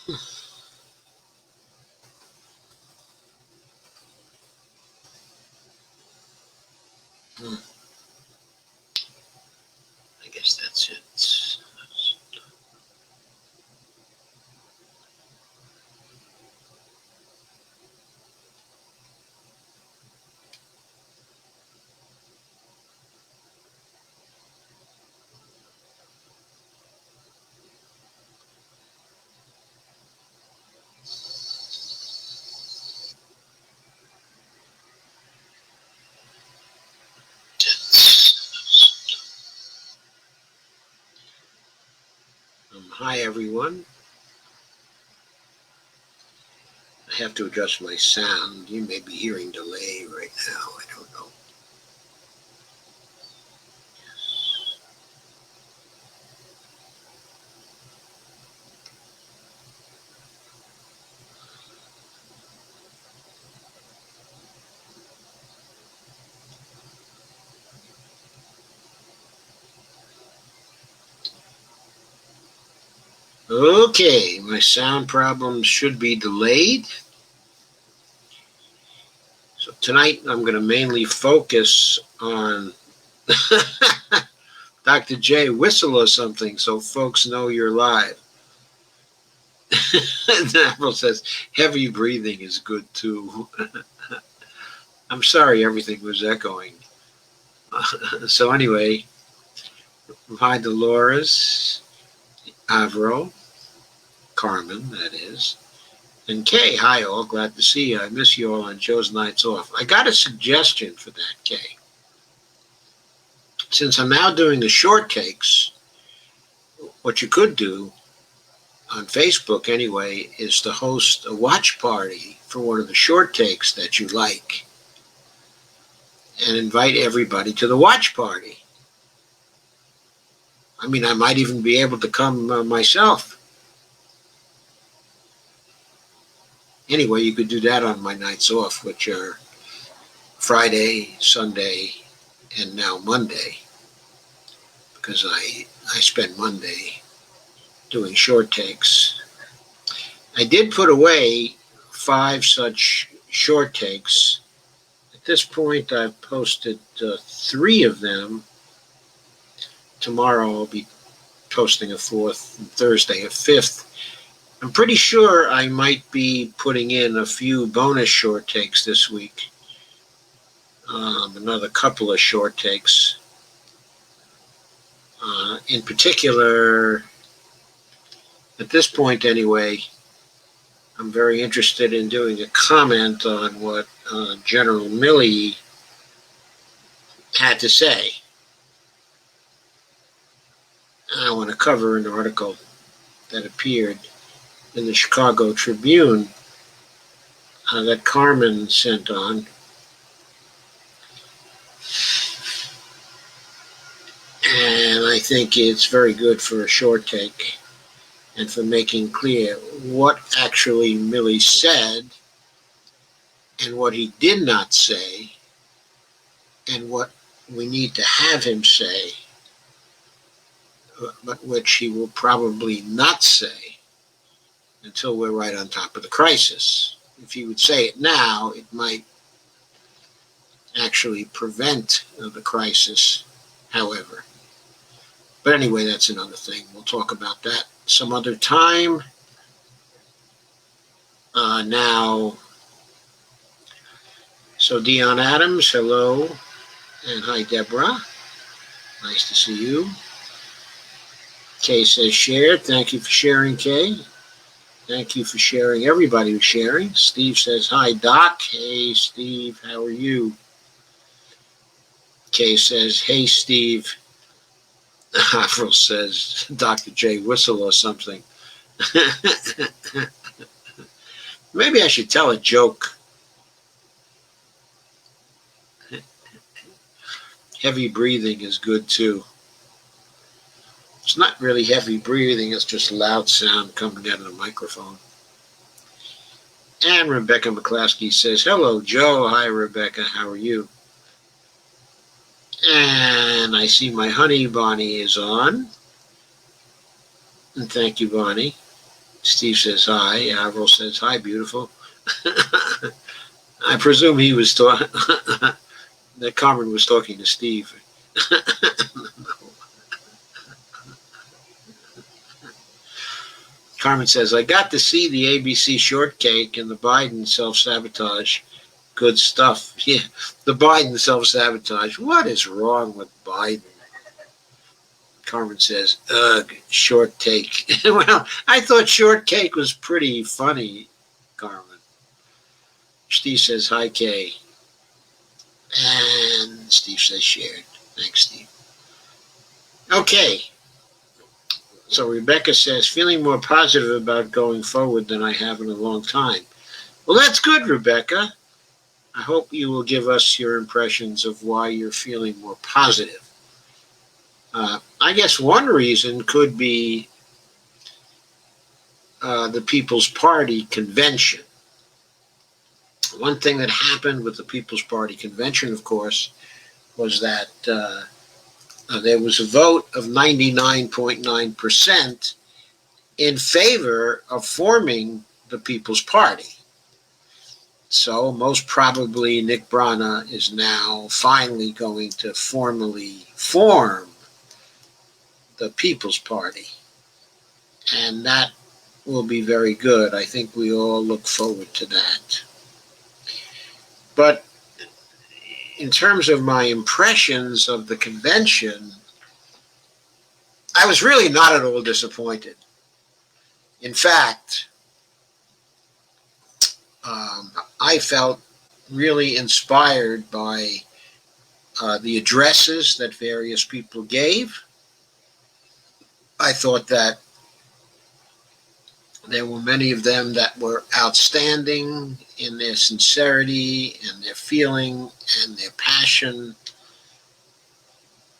Hmm, I guess that's it. Hi, everyone. I have to adjust my sound. You may be hearing delay right now. I don't know. Okay, my sound problems should be delayed. So tonight I'm going to mainly focus on Dr. J, whistle or something so folks know you're live. Apple says heavy breathing is good too. I'm sorry everything was echoing. So anyway, hi Dolores, Avro, Carmen, that is. And Kay, hi all, glad to see you. I miss you all on Joe's nights off. I got a suggestion for that, Kay. Since I'm now doing the short takes, what you could do on Facebook anyway is to host a watch party for one of the short takes that you like and invite everybody to the watch party. I mean, I might even be able to come myself. Anyway, you could do that on my nights off, which are Friday, Sunday, and now Monday, because I spend Monday doing short takes. I did put away 5 such short takes. At this point, I've posted 3 of them. Tomorrow I'll be posting a 4th, and Thursday a 5th. I'm pretty sure I might be putting in a few bonus short takes this week. Another couple of short takes. In particular, at this point anyway, I'm very interested in doing a comment on what General Milley had to say. I want to cover an article that appeared in the Chicago Tribune that Carmen sent on. And I think it's very good for a short take and for making clear what actually Milley said and what he did not say and what we need to have him say, but which he will probably not say until we're right on top of the crisis. If he would say it now, it might actually prevent the crisis, however. But anyway, that's another thing. We'll talk about that some other time. Now, so Dion Adams, hello. And hi, Deborah. Nice to see you. Kay says shared. Thank you for sharing, Kay. Thank you for sharing. Everybody who's sharing. Steve says hi, Doc. Hey, Steve. How are you? Kay says, hey, Steve. Avril says, Dr. J whistle or something. Maybe I should tell a joke. Heavy breathing is good too. It's not really heavy breathing, it's just loud sound coming out of the microphone. And Rebecca McClaskey says, hello, Joe. Hi, Rebecca. How are you? And I see my honey, Bonnie, is on. And thank you, Bonnie. Steve says hi. Avril says hi, beautiful. I presume he was talking. That Carmen was talking to Steve. Carmen says, I got to see the ABC shortcake and the Biden self-sabotage. Good stuff. Yeah, the Biden self-sabotage. What is wrong with Biden? Carmen says, ugh, short take. Well, I thought shortcake was pretty funny, Carmen. Steve says, hi, Kay. And Steve says, shared. Thanks, Steve. Okay. So Rebecca says, feeling more positive about going forward than I have in a long time. Well, that's good, Rebecca. I hope you will give us your impressions of why you're feeling more positive. I guess one reason could be the People's Party convention. One thing that happened with the People's Party convention, of course, was that there was a vote of 99.9% in favor of forming the People's Party. So most probably Nick Brana is now finally going to formally form the People's Party. And that will be very good. I think we all look forward to that. But in terms of my impressions of the convention, I was really not at all disappointed. In fact, I felt really inspired by the addresses that various people gave. I thought that there were many of them that were outstanding in their sincerity and their feeling and their passion.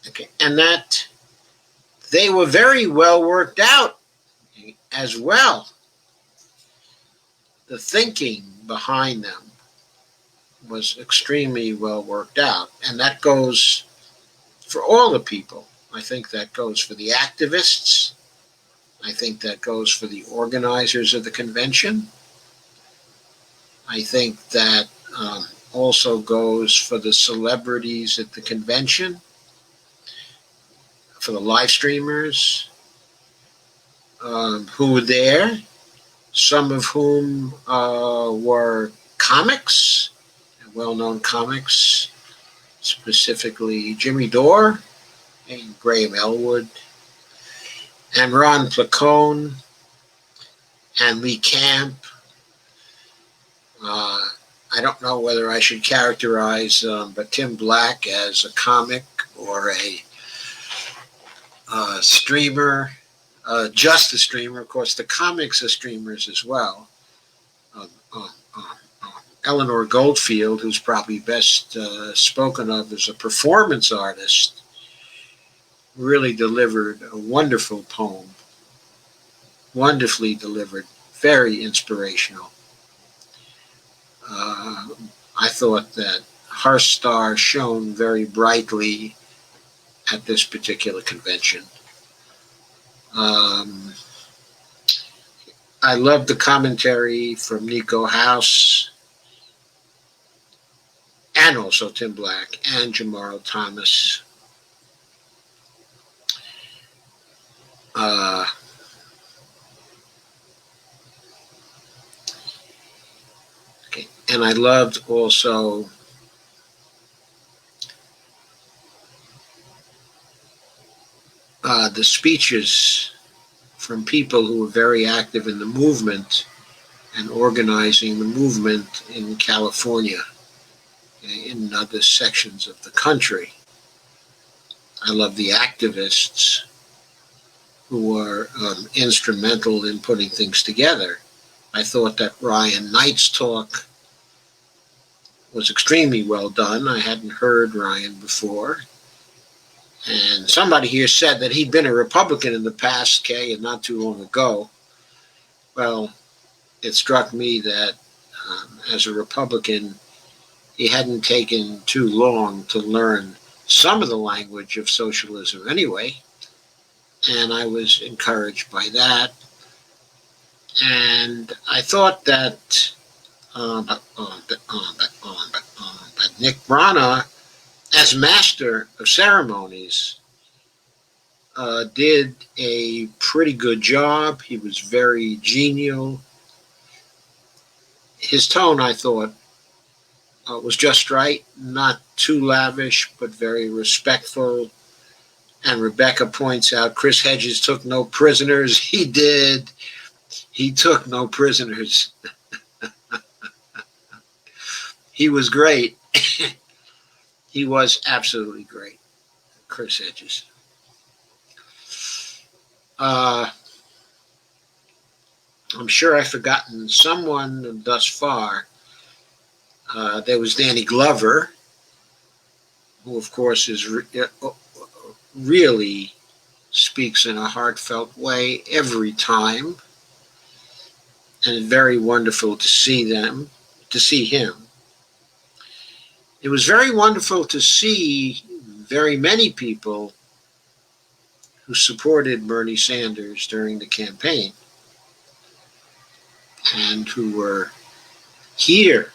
Okay. And that they were very well worked out as well. The thinking behind them was extremely well worked out. And that goes for all the people. I think that goes for the activists. I think that goes for the organizers of the convention. I think that also goes for the celebrities at the convention, for the live streamers who were there, some of whom were comics, well-known comics, specifically Jimmy Dore and Graham Elwood and Ron Placone and Lee Camp. I don't know whether I should characterize but Tim Black as a comic or a streamer, just a streamer. Of course, the comics are streamers as well. Eleanor Goldfield, who's probably best spoken of as a performance artist, really delivered a wonderful poem, wonderfully delivered, very inspirational. I thought that her star shone very brightly at this particular convention. I loved the commentary from Nico House and also Tim Black and Jamaro Thomas. Okay. And I loved also the speeches from people who were very active in the movement and organizing the movement in California, in other sections of the country. I love the activists who were instrumental in putting things together. I thought that Ryan Knight's talk was extremely well done. I hadn't heard Ryan before. And somebody here said that he'd been a Republican in the past, Kay, and not too long ago. Well, it struck me that as a Republican, he hadn't taken too long to learn some of the language of socialism anyway. And I was encouraged by that. And I thought that Nick Brana, as master of ceremonies, did a pretty good job. He was very genial. His tone, I thought, was just right, not too lavish, but very respectful. And Rebecca points out Chris Hedges took no prisoners. He did. He took no prisoners. He was great. He was absolutely great, Chris Hedges. I'm sure I've forgotten someone thus far. There was Danny Glover, who, of course, is really speaks in a heartfelt way every time, and it's very wonderful to see him. It was very wonderful to see very many people who supported Bernie Sanders during the campaign and who were here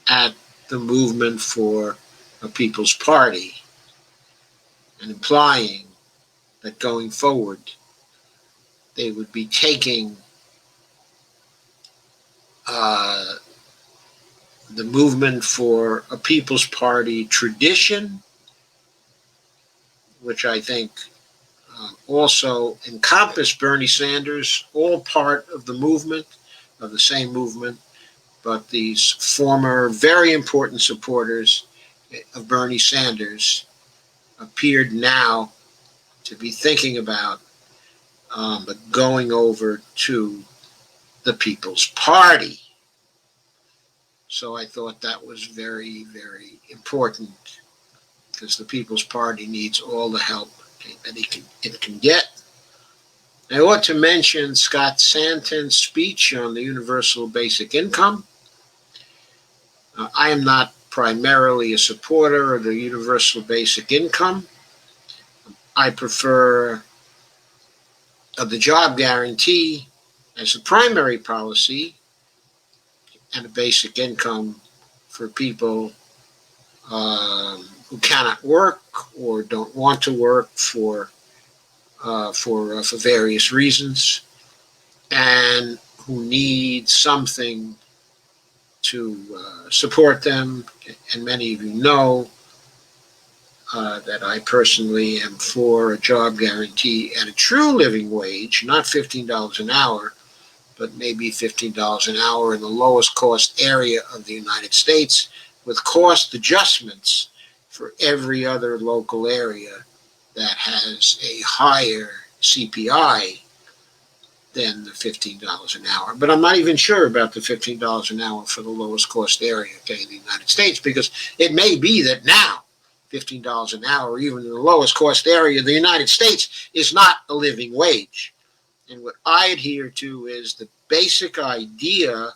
at the movement for a People's Party, and implying that going forward they would be taking the movement for a People's Party tradition, which I think also encompassed Bernie Sanders, all part of the movement, of the same movement, but these former very important supporters of Bernie Sanders appeared now to be thinking about going over to the People's Party. So I thought that was very, very important, because the People's Party needs all the help that it can get. I ought to mention Scott Santon's speech on the universal basic income. I am not primarily a supporter of the universal basic income. I prefer the job guarantee as a primary policy, and a basic income for people who cannot work or don't want to work for various reasons, and who need something to support them. And many of you know that I personally am for a job guarantee at a true living wage, not $15 an hour, but maybe $15 an hour in the lowest cost area of the United States, with cost adjustments for every other local area that has a higher CPI than the $15 an hour. But I'm not even sure about the $15 an hour for the lowest cost area, in the United States, because it may be that now $15 an hour, even in the lowest cost area of the United States, is not a living wage. And what I adhere to is the basic idea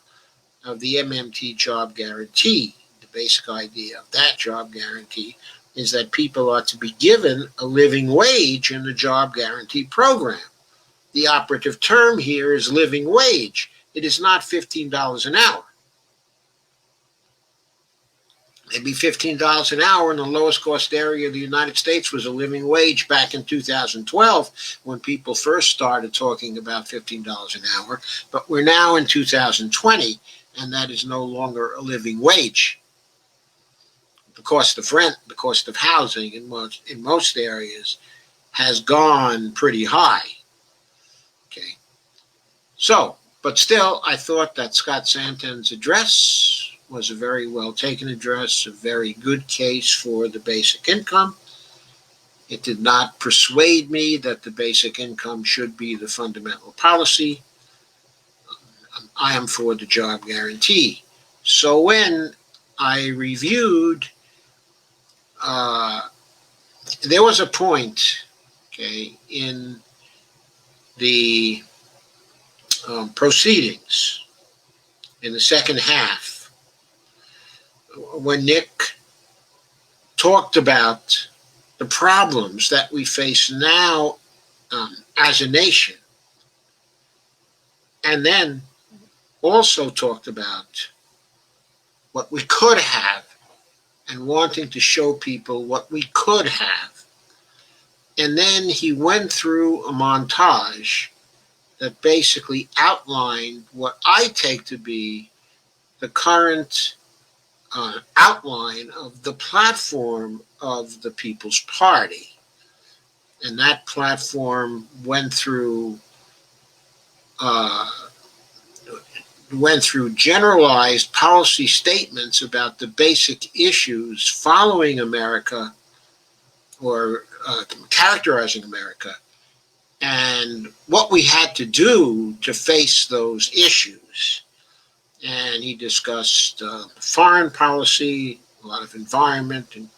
of the MMT job guarantee. The basic idea of that job guarantee is that people are to be given a living wage in the job guarantee program. The operative term here is living wage. It is not $15 an hour. Maybe $15 an hour in the lowest cost area of the United States was a living wage back in 2012, when people first started talking about $15 an hour. But we're now in 2020, and that is no longer a living wage. The cost of rent, the cost of housing in most areas has gone pretty high. Okay. So, but still, I thought that Scott Santon's address was a very well taken address, a very good case for the basic income. It did not persuade me that the basic income should be the fundamental policy. I am for the job guarantee. So when I reviewed, there was a point, in the proceedings in the second half, when Nick talked about the problems that we face now as a nation, and then also talked about what we could have and wanting to show people what we could have. And then he went through a montage that basically outlined what I take to be the current outline of the platform of the People's Party. And that platform uh, went through generalized policy statements about the basic issues following America or characterizing America and what we had to do to face those issues. And he discussed foreign policy, a lot of environment and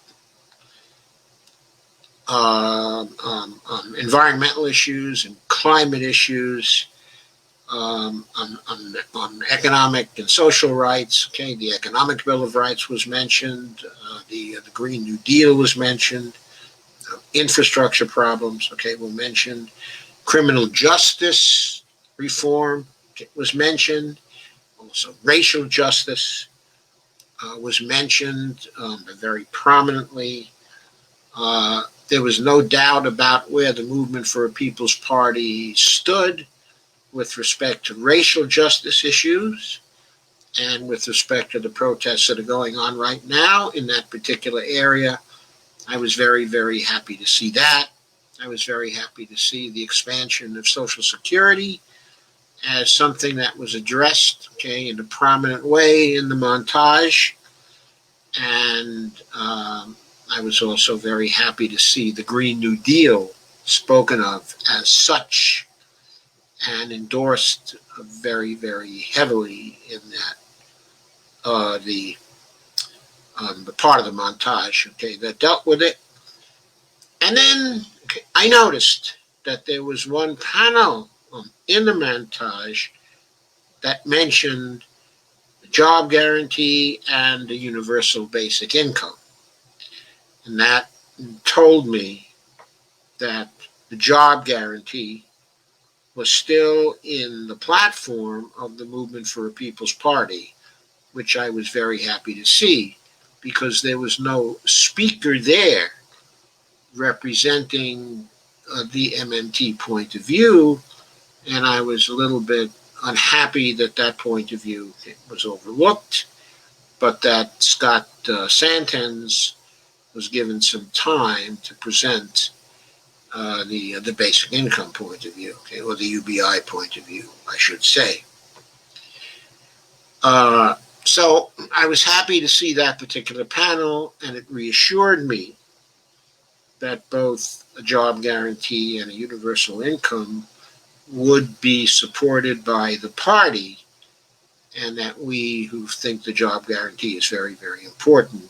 environmental issues and climate issues, on economic and social rights. Okay, the Economic Bill of Rights was mentioned. The Green New Deal was mentioned. Infrastructure problems, okay, were mentioned. Criminal justice reform was mentioned. Also, racial justice was mentioned very prominently. There was no doubt about where the Movement for a People's Party stood with respect to racial justice issues and with respect to the protests that are going on right now in that particular area. I was very, very happy to see that. I was very happy to see the expansion of Social Security as something that was addressed, okay, in a prominent way in the montage. And I was also very happy to see the Green New Deal spoken of as such and endorsed very, very heavily in that the part of the montage, okay, that dealt with it. And then I noticed that there was one panel in the montage that mentioned the job guarantee and the universal basic income. And that told me that the job guarantee was still in the platform of the Movement for a People's Party, which I was very happy to see because there was no speaker there representing the MMT point of view, and I was a little bit unhappy that that point of view was overlooked, but that Scott Santens was given some time to present the basic income point of view, okay, or the UBI point of view, I should say. So I was happy to see that particular panel, and it reassured me that both a job guarantee and a universal income would be supported by the party, and that we who think the job guarantee is very, very important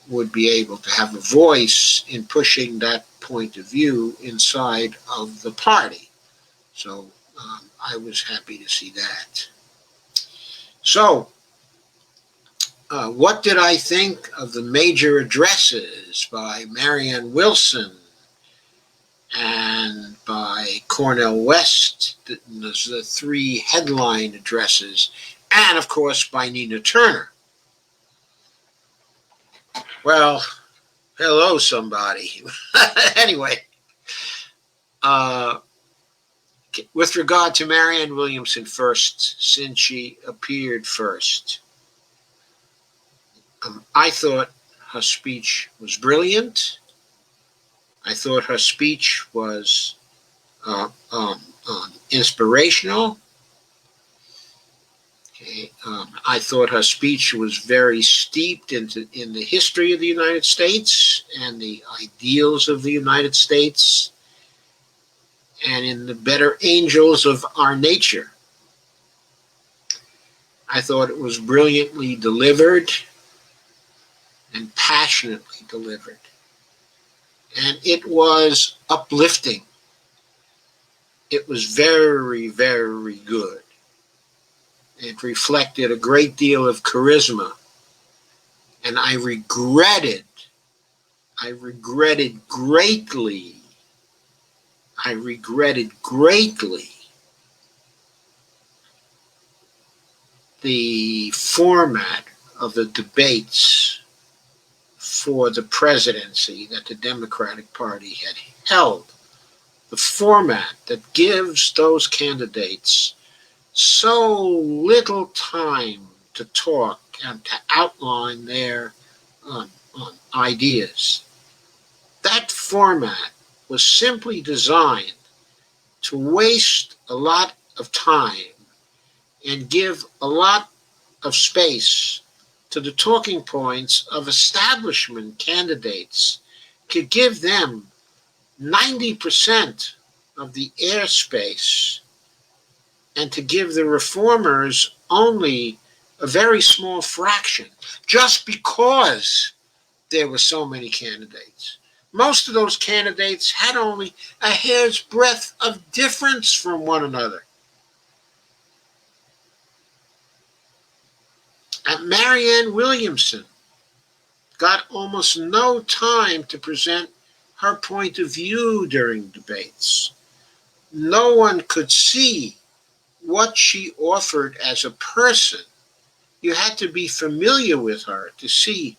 would be able to have a voice in pushing that point of view inside of the party. So I was happy to see that. So, what did I think of the major addresses by Marianne Wilson and by Cornel West, the three headline addresses, and of course by Nina Turner? Well, hello, somebody. Anyway, with regard to Marianne Williamson first, since she appeared first, I thought her speech was brilliant. I thought her speech was inspirational. Okay. I thought her speech was very steeped in the history of the United States and the ideals of the United States and in the better angels of our nature. I thought it was brilliantly delivered and passionately delivered. And it was uplifting. It was very, very good. It reflected a great deal of charisma. And I regretted greatly the format of the debates for the presidency that the Democratic Party had held, the format that gives those candidates so little time to talk and to outline their ideas. That format was simply designed to waste a lot of time and give a lot of space to the talking points of establishment candidates, to give them 90% of the airspace, and to give the reformers only a very small fraction, just because there were so many candidates. Most of those candidates had only a hair's breadth of difference from one another. And Marianne Williamson got almost no time to present her point of view during debates. No one could see what she offered as a person. You had to be familiar with her to see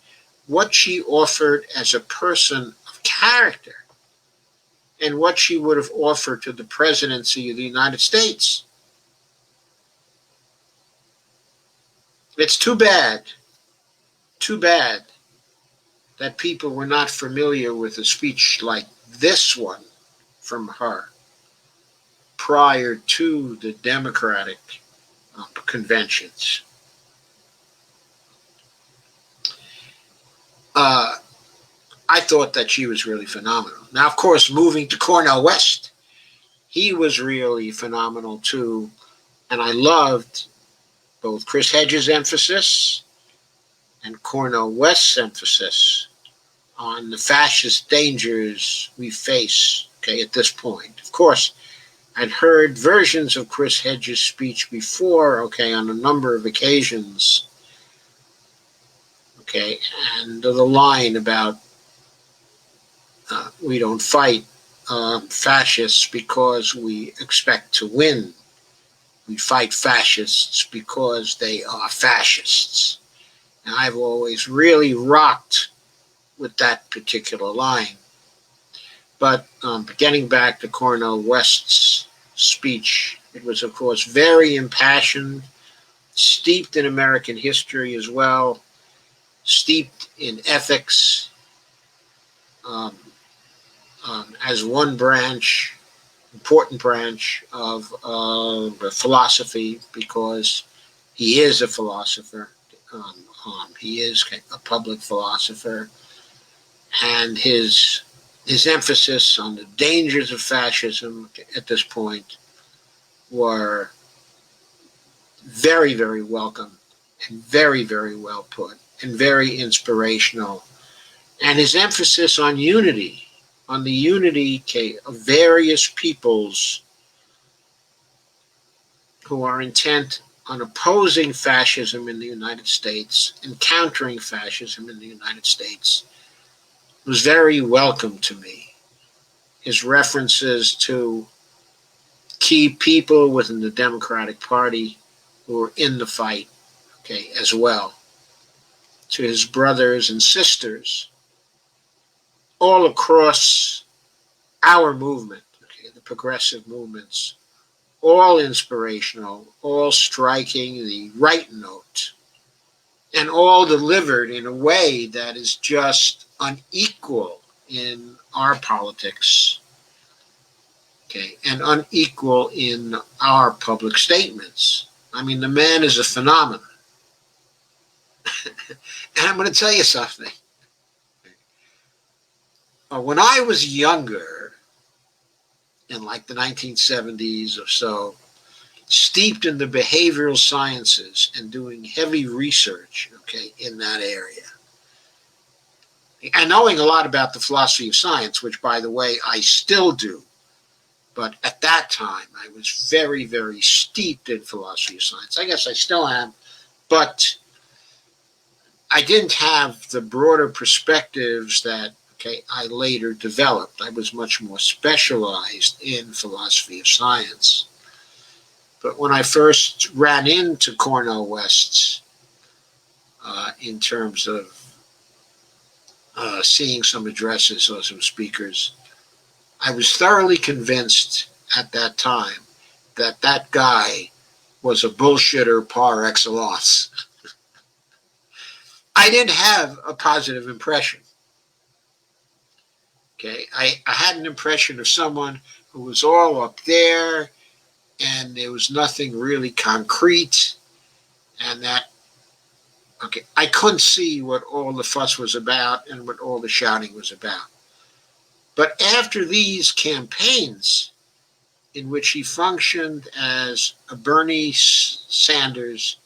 what she offered as a person of character and what she would have offered to the presidency of the United States. It's too bad that people were not familiar with a speech like this one from her prior to the Democratic conventions. I thought that she was really phenomenal. Now, of course, moving to Cornel West, he was really phenomenal too. And I loved both Chris Hedges' emphasis and Cornel West's emphasis on the fascist dangers we face, at this point. Of course, I'd heard versions of Chris Hedges' speech before, on a number of occasions, and the line about we don't fight fascists because we expect to win. We fight fascists because they are fascists. And I've always really rocked with that particular line. But getting back to Cornel West's speech, it was, of course, very impassioned, steeped in American history as well, steeped in ethics as one branch, important branch of philosophy, because he is a philosopher. He is a public philosopher, and his emphasis on the dangers of fascism at this point were very, very welcome and very, very well put and very inspirational. And his emphasis on unity, on the unity of various peoples who are intent on opposing fascism in the United States and countering fascism in the United States, was very welcome to me. His references to key people within the Democratic Party who were in the fight, as well, to his brothers and sisters all across our movement, the progressive movements, all inspirational, all striking the right note, and all delivered in a way that is just unequal in our politics, and unequal in our public statements. I mean, the man is a phenomenon. And I'm going to tell you something. When I was younger, in like the 1970s or so, steeped in the behavioral sciences and doing heavy research, in that area, and knowing a lot about the philosophy of science, which, by the way, I still do. But at that time, I was very, very steeped in philosophy of science. I guess I still am, but I didn't have the broader perspectives that, I later developed. I was much more specialized in philosophy of science. But when I first ran into Cornel West's, in terms of seeing some addresses or some speakers, I was thoroughly convinced at that time that that guy was a bullshitter par excellence. I didn't have a positive impression. Okay, I had an impression of someone who was all up there and there was nothing really concrete, and that, okay, I couldn't see what all the fuss was about and what all the shouting was about. But after these campaigns, in which he functioned as a Bernie Sanders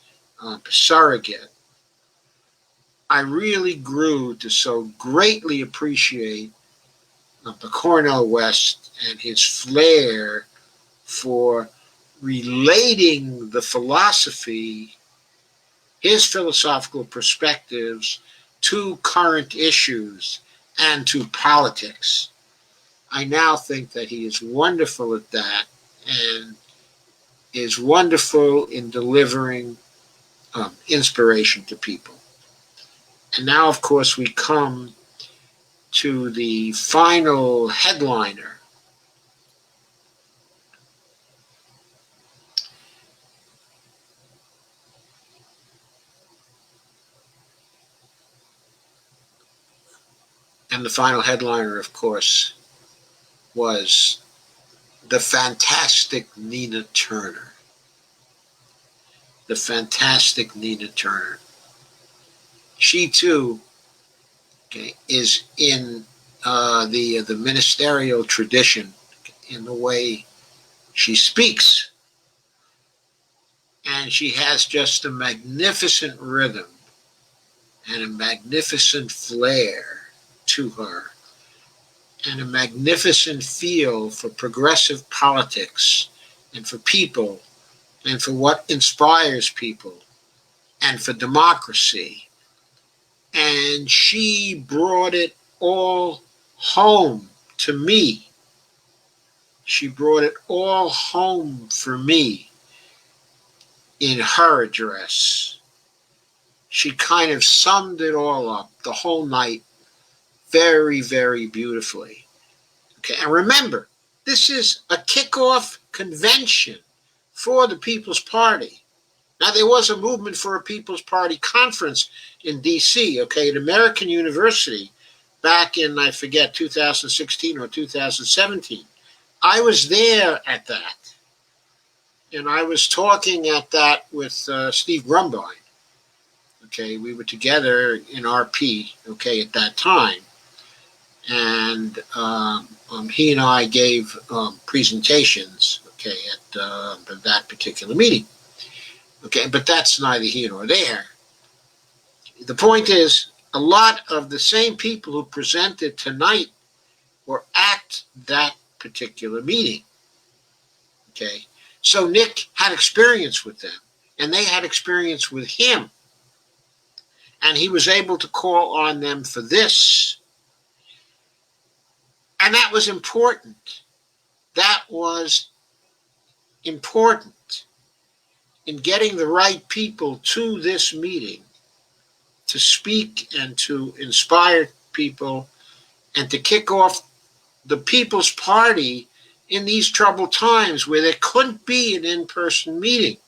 surrogate, I really grew to so greatly appreciate Cornel West and his flair for relating the philosophy, his philosophical perspectives, to current issues and to politics. I now think that he is wonderful at that and is wonderful in delivering inspiration to people. And now, of course, we come to the final headliner. And the final headliner, of course, was the fantastic Nina Turner. The fantastic Nina Turner. She, too, okay, is in the ministerial tradition in the way she speaks. And she has just a magnificent rhythm and a magnificent flair to her and a magnificent feel for progressive politics and for people and for what inspires people and for democracy. And she brought it all home to me. She brought it all home for me in her address. She kind of summed it all up, the whole night, very, very beautifully. Okay, and remember, this is a kickoff convention for the People's Party. Now, there was a movement for a People's Party conference in D.C., okay, at American University back in, I forget, 2016 or 2017. I was there at that, and I was talking at that with Steve Grumbine. Okay, we were together in RP, okay, at that time. And he and I gave presentations, okay, at that particular meeting. Okay, but that's neither here nor there. The point is, a lot of the same people who presented tonight were at that particular meeting. Okay, so Nick had experience with them, and they had experience with him. And he was able to call on them for this. And that was important. That was important in getting the right people to this meeting to speak and to inspire people and to kick off the People's Party in these troubled times where there couldn't be an in-person meeting,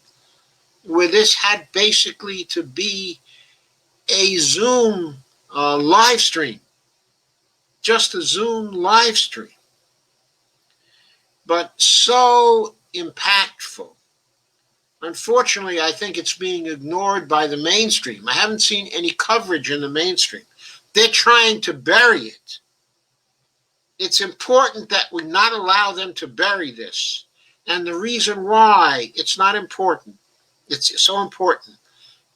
where this had basically to be a Zoom live stream, just a Zoom live stream, but so impactful. Unfortunately, I think it's being ignored by the mainstream. I haven't seen any coverage in the mainstream. They're trying to bury it. It's important that we not allow them to bury this. And the reason why it's not important, it's so important,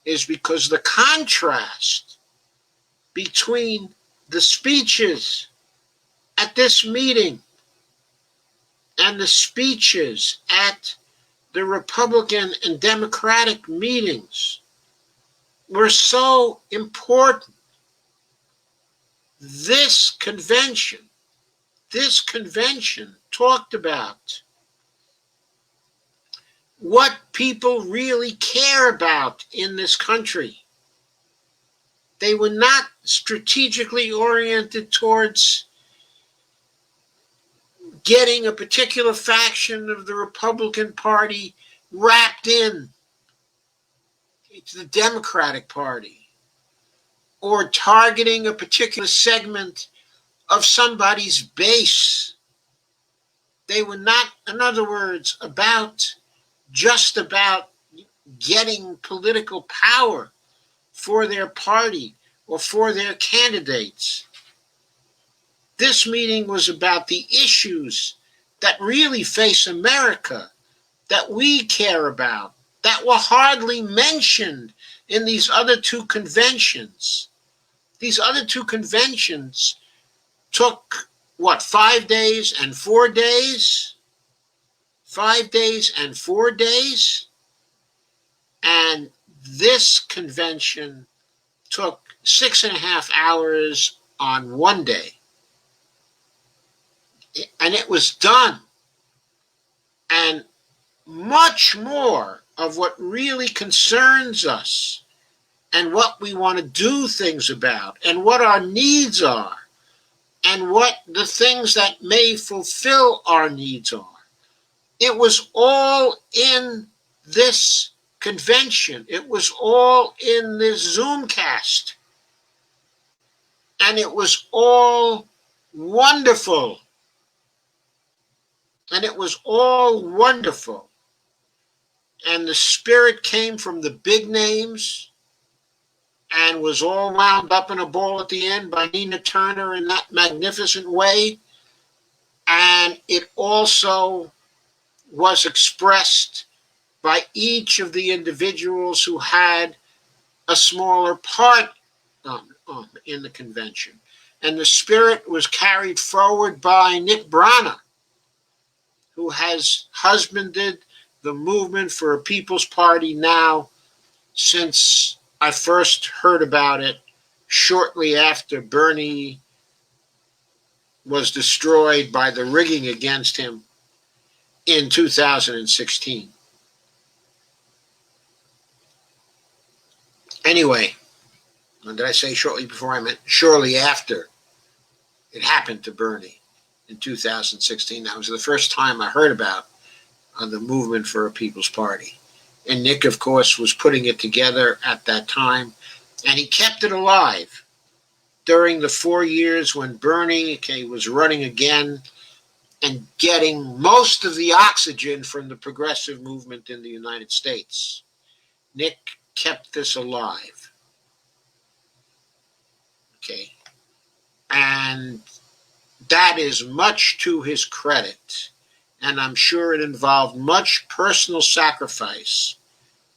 is because the contrast between the speeches at this meeting and the speeches at the Republican and Democratic meetings were so important. This convention talked about what people really care about in this country. They were not strategically oriented towards getting a particular faction of the Republican Party wrapped in to the Democratic Party, or targeting a particular segment of somebody's base. They were not, in other words, just about getting political power for their party or for their candidates. This meeting was about the issues that really face America, that we care about, that were hardly mentioned in these other two conventions. These other two conventions took, 5 days and 4 days? 5 days and 4 days? And this convention took 6.5 hours on 1 day. And it was done. And much more of what really concerns us and what we want to do things about and what our needs are and what the things that may fulfill our needs are. It was all in this convention. It was all in this Zoomcast. And it was all wonderful. And it was all wonderful. And the spirit came from the big names and was all wound up in a ball at the end by Nina Turner in that magnificent way. And it also was expressed by each of the individuals who had a smaller part in the convention. And the spirit was carried forward by Nick Brana, who has husbanded the movement for a People's Party now since I first heard about it shortly after Bernie was destroyed by the rigging against him in 2016. Anyway, did I say shortly before? I meant shortly after it happened to Bernie in 2016. That was the first time I heard about the movement for a People's Party. And Nick, of course, was putting it together at that time. And he kept it alive during the 4 years when Bernie was running again and getting most of the oxygen from the progressive movement in the United States. Nick kept this alive. Okay. And that is much to his credit. And I'm sure it involved much personal sacrifice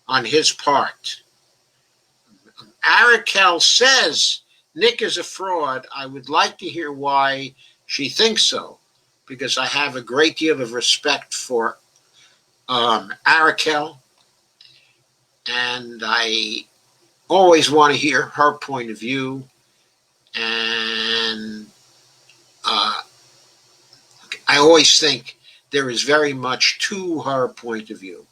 on his part. Arakel says Nick is a fraud. I would like to hear why she thinks so, because I have a great deal of respect for Arakel, and I always want to hear her point of view. And I always think there is very much to her point of view.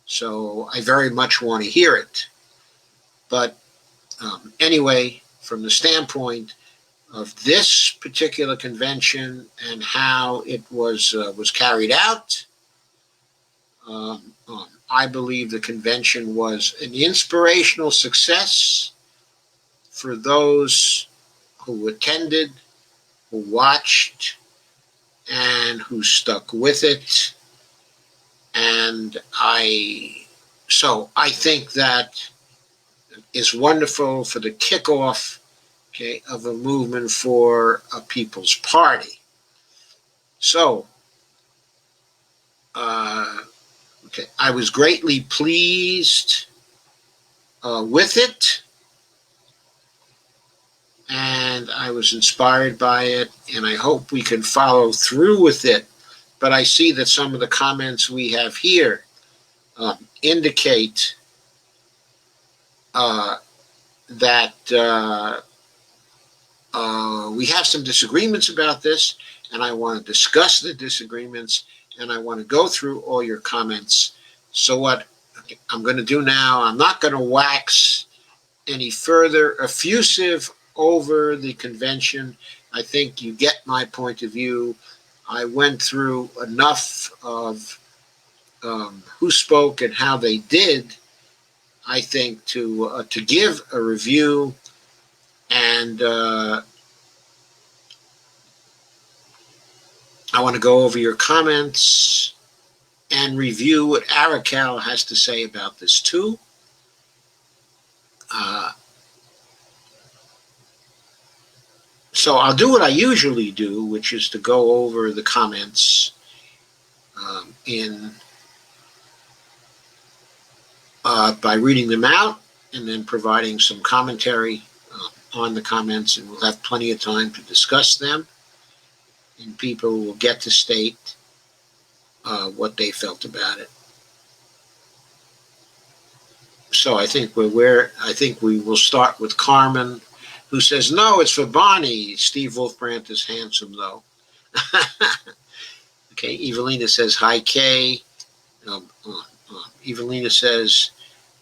So I very much want to hear it. But anyway, from the standpoint of this particular convention and how it was carried out, I believe the convention was an inspirational success for those who attended, who watched, and who stuck with it. And I think that is wonderful for the kickoff, of a movement for a People's Party. So, I was greatly pleased with it, and I was inspired by it, and I hope we can follow through with it. But I see that some of the comments we have here indicate that we have some disagreements about this, and I want to discuss the disagreements, and I want to go through all your comments So what I'm going to do now, I'm not going to wax any further effusive over the convention. I think you get my point of view. I went through enough of who spoke and how they did, I think, to give a review. And I want to go over your comments and review what Aracal has to say about this too. So I'll do what I usually do, which is to go over the comments in by reading them out and then providing some commentary on the comments, and we'll have plenty of time to discuss them, and people will get to state what they felt about it. So I think we will start with Carmen, who says, no, it's for Bonnie. Steve Wolfbrandt is handsome, though. Okay, Evelina says, hi, Kay. Evelina says,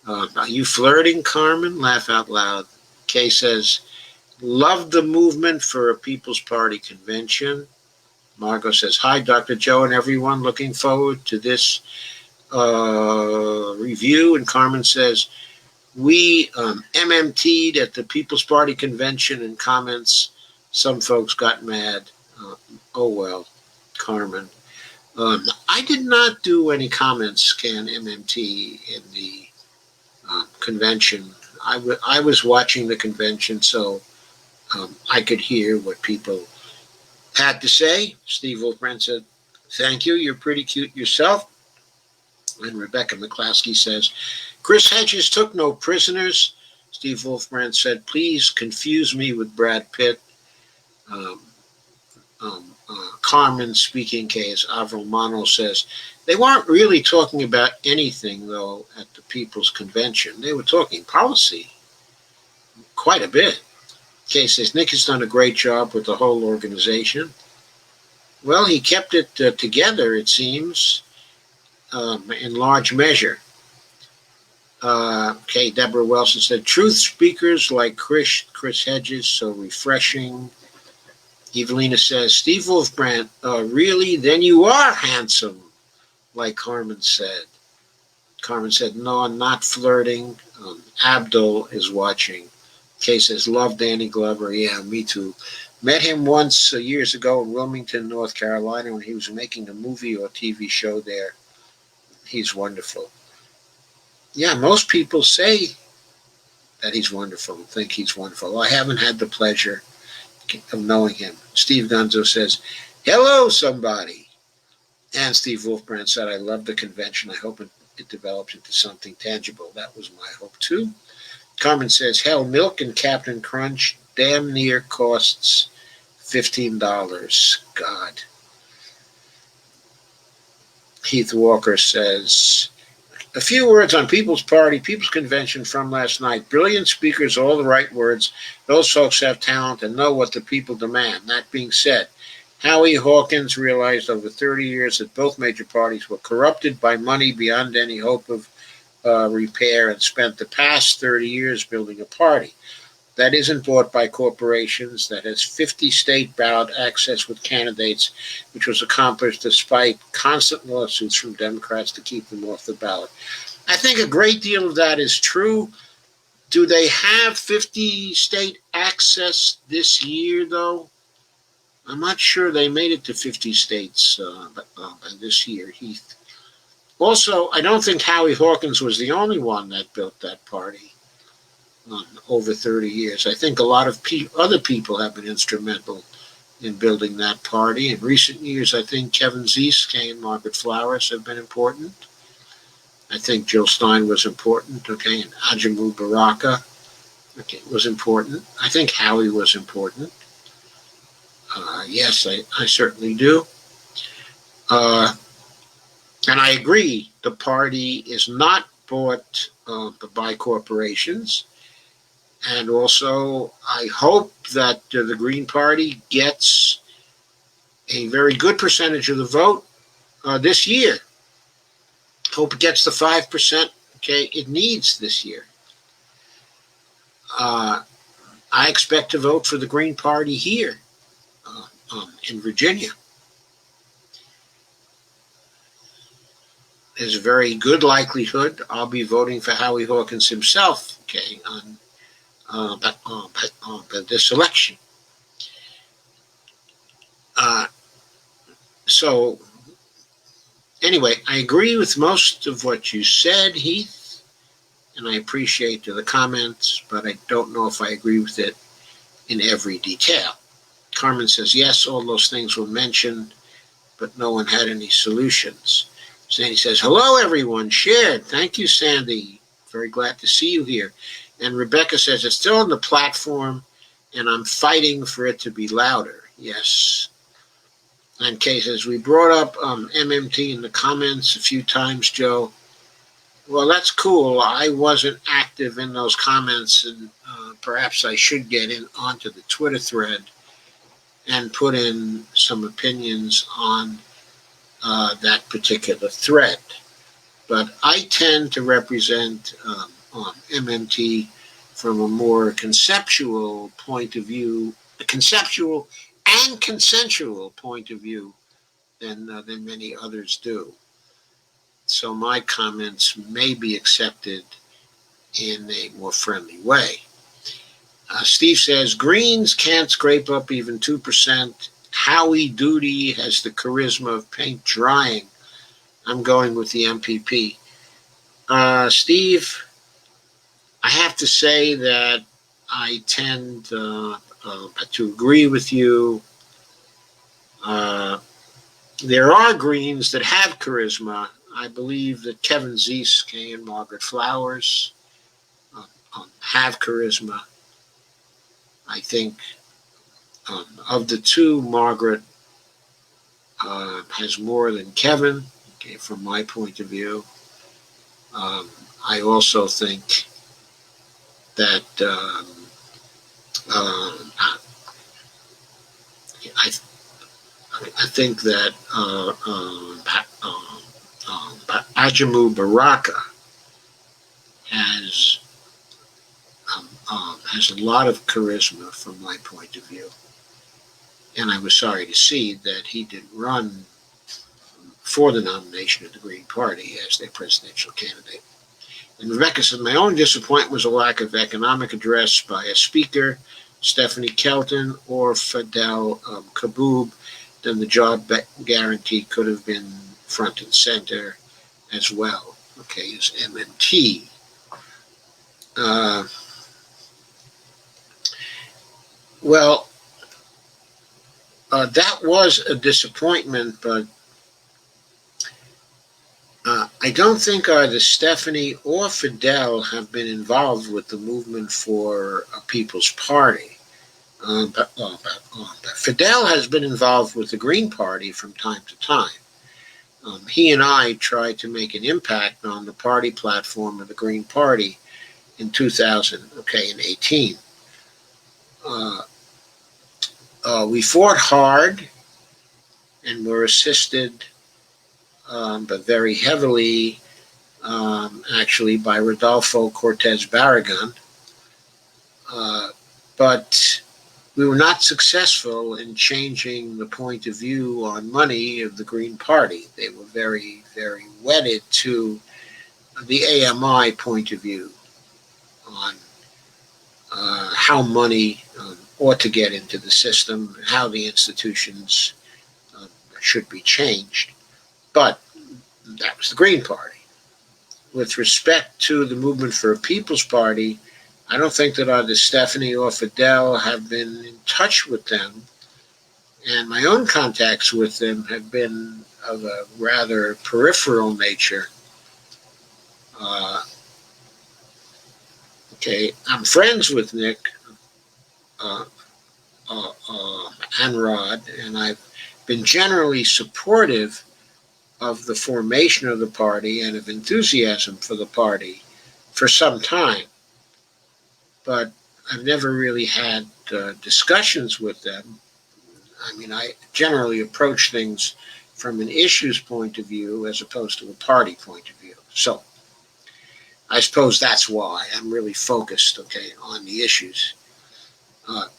are you flirting, Carmen? Laugh out loud. Kay says, love the movement for a People's Party convention. Margot says, hi, Dr. Joe and everyone. Looking forward to this review. And Carmen says, we MMT'd at the People's Party convention, and comments, some folks got mad. Oh, well, Carmen. I did not do any comments, Can MMT, in the convention. I was watching the convention, so I could hear what people had to say. Steve Wolfbrandt said, thank you, you're pretty cute yourself. And Rebecca McClaskey says, Chris Hedges took no prisoners. Steve Wolfbrandt said, please confuse me with Brad Pitt. Carmen, speaking case, Avril Mono says, they weren't really talking about anything, though, at the People's Convention. They were talking policy quite a bit. Kay says, Nick has done a great job with the whole organization. Well, he kept it together, it seems, in large measure. Okay, Deborah Wilson said, truth speakers like Chris Hedges, so refreshing. Evelina says, Steve Wolfbrandt, really? Then you are handsome, like Carmen said. Carmen said, no, I'm not flirting. Abdul is watching. Kay says, love Danny Glover. Yeah, me too. Met him once years ago in Wilmington, North Carolina, when he was making a movie or TV show there. He's wonderful. Yeah, most people say that he's wonderful, think he's wonderful. I haven't had the pleasure of knowing him. Steve Gunzo says, hello, somebody. And Steve Wolfbrandt said, I love the convention. I hope it develops into something tangible. That was my hope, too. Carmen says, hell, milk and Captain Crunch damn near costs $15. God. Heath Walker says, a few words on People's Party, People's Convention from last night. Brilliant speakers, all the right words. Those folks have talent and know what the people demand. That being said, Howie Hawkins realized over 30 years that both major parties were corrupted by money beyond any hope of repair, and spent the past 30 years building a party that isn't bought by corporations, that has 50 state ballot access with candidates, which was accomplished despite constant lawsuits from Democrats to keep them off the ballot. I think a great deal of that is true. Do they have 50 state access this year, though? I'm not sure they made it to 50 states this year, Heath. Also, I don't think Howie Hawkins was the only one that built that party over 30 years. I think a lot of other people have been instrumental in building that party. In recent years, I think Kevin Zeske and Margaret Flowers have been important. I think Jill Stein was important, okay, and Ajamu Baraka, okay, was important. I think Howie was important. Yes, I certainly do. And I agree, the party is not bought by corporations. And also, I hope that the Green Party gets a very good percentage of the vote this year. Hope it gets the 5%. Okay, it needs this year. I expect to vote for the Green Party here in Virginia. There's a very good likelihood I'll be voting for Howie Hawkins himself, okay, by this election. So, anyway, I agree with most of what you said, Heath, and I appreciate the comments, but I don't know if I agree with it in every detail. Carmen says, yes, all those things were mentioned, but no one had any solutions. Sandy says, hello, everyone. Shared. Thank you, Sandy. Very glad to see you here. And Rebecca says, it's still on the platform, and I'm fighting for it to be louder. Yes. And Kay says, we brought up MMT in the comments a few times, Joe. Well, that's cool. I wasn't active in those comments, and perhaps I should get onto the Twitter thread and put in some opinions on that particular thread. But I tend to represent MMT from a more conceptual point of view, a conceptual and consensual point of view than many others do. So my comments may be accepted in a more friendly way. Steve says, Greens can't scrape up even 2%. Howie Doody has the charisma of paint drying. I'm going with the MPP. Steve, I have to say that I tend to agree with you. There are Greens that have charisma. I believe that Kevin Zeeske and Margaret Flowers have charisma. I think of the two, Margaret has more than Kevin, okay, from my point of view. I also think that I think that Ajamu Baraka has a lot of charisma from my point of view. And I was sorry to see that he didn't run for the nomination of the Green Party as their presidential candidate. And Rebecca said, my only disappointment was a lack of economic address by a speaker, Stephanie Kelton or Fidel Kaboub. Then the job guarantee could have been front and center as well. Okay, is MMT. That was a disappointment, but I don't think either Stephanie or Fidel have been involved with the movement for a People's Party. But Fidel has been involved with the Green Party from time to time. He and I tried to make an impact on the party platform of the Green Party in 2018. We fought hard and were assisted, but very heavily, actually, by Rodolfo Cortez Barragan. But we were not successful in changing the point of view on money of the Green Party. They were very, very wedded to the AMI point of view on how money ought to get into the system, how the institutions should be changed. But that was the Green Party. With respect to the movement for a People's Party, I don't think that either Stephanie or Fidel have been in touch with them, and my own contacts with them have been of a rather peripheral nature. Okay, I'm friends with Nick and Rod, and I've been generally supportive of the formation of the party and of enthusiasm for the party for some time. But I've never really had discussions with them. I mean, I generally approach things from an issues point of view as opposed to a party point of view. So I suppose that's why I'm really focused, okay, on the issues.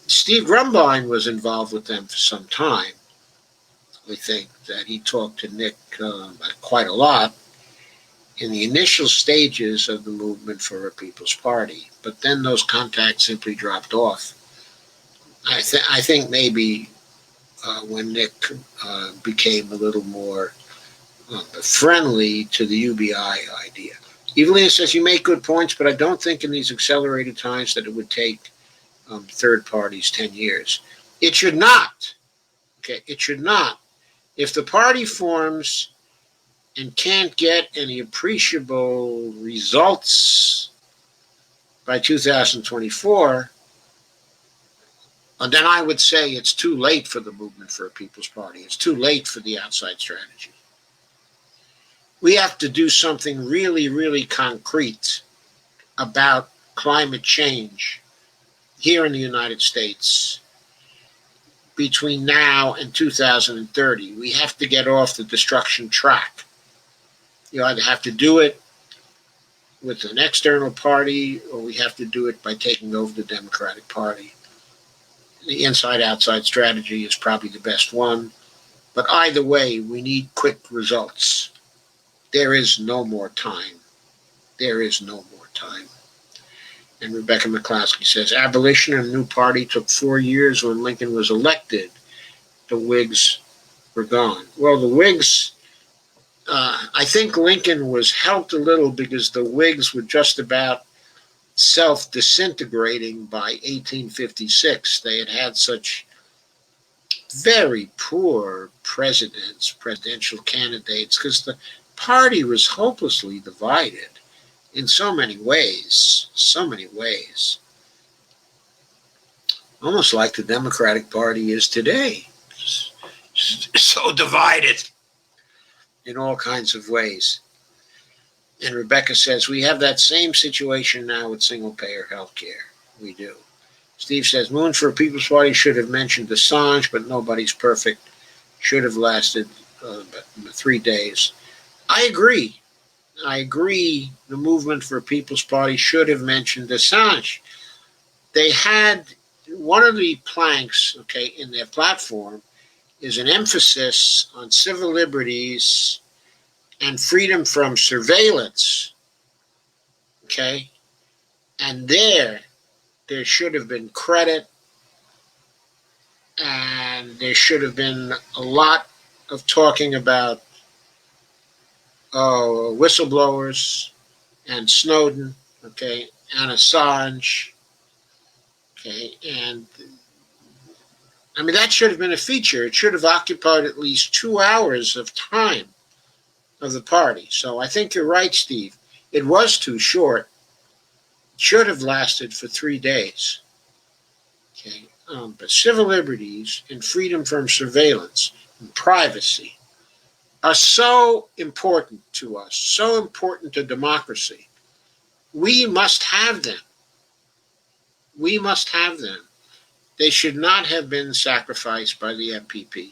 Steve Grumbine was involved with them for some time. We think that he talked to Nick quite a lot in the initial stages of the movement for a People's Party, but then those contacts simply dropped off. I think maybe when Nick became a little more friendly to the UBI idea. Evelina says, you make good points, but I don't think in these accelerated times that it would take third parties 10 years. It should not. Okay, it should not. If the party forms and can't get any appreciable results by 2024, then I would say it's too late for the movement for a People's Party. It's too late for the outside strategy. We have to do something really, really concrete about climate change here in the United States between now and 2030. We have to get off the destruction track. You either have to do it with an external party, or we have to do it by taking over the Democratic Party. The inside-outside strategy is probably the best one, but either way, we need quick results. There is no more time. There is no more time. And Rebecca McCloskey says, abolition and a new party took 4 years. When Lincoln was elected, the Whigs were gone. Well, the Whigs, I think Lincoln was helped a little because the Whigs were just about self-disintegrating by 1856. They had had such very poor presidential candidates, because the party was hopelessly divided in so many ways, almost like the Democratic Party is today, so divided in all kinds of ways. And Rebecca says, we have that same situation now with single-payer health care. We do. Steve says, Moon for a People's Party should have mentioned Assange, but nobody's perfect. Should have lasted 3 days. I agree. The movement for a People's Party should have mentioned Assange. They had one of the planks, okay, in their platform is an emphasis on civil liberties and freedom from surveillance, okay? And there should have been credit, and there should have been a lot of talking about whistleblowers and Snowden, okay, and Assange, okay, and I mean, that should have been a feature. It should have occupied at least 2 hours of time of the party. So I think you're right, Steve. It was too short. It should have lasted for 3 days. Okay, but civil liberties and freedom from surveillance and privacy are so important to us, so important to democracy. We must have them. We must have them. They should not have been sacrificed by the MPP.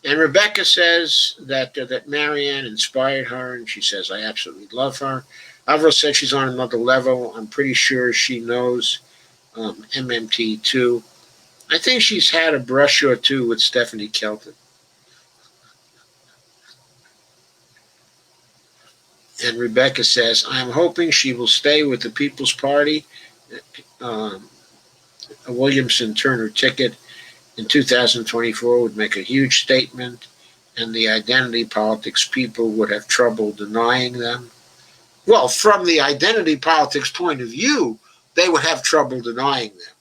And Rebecca says that Marianne inspired her, and she says, I absolutely love her. Alvaro says she's on another level. I'm pretty sure she knows MMT too. I think she's had a brush or two with Stephanie Kelton. And Rebecca says, I'm hoping she will stay with the People's Party. A Williamson Turner ticket in 2024 would make a huge statement, and the identity politics people would have trouble denying them. Well, from the identity politics point of view, they would have trouble denying them.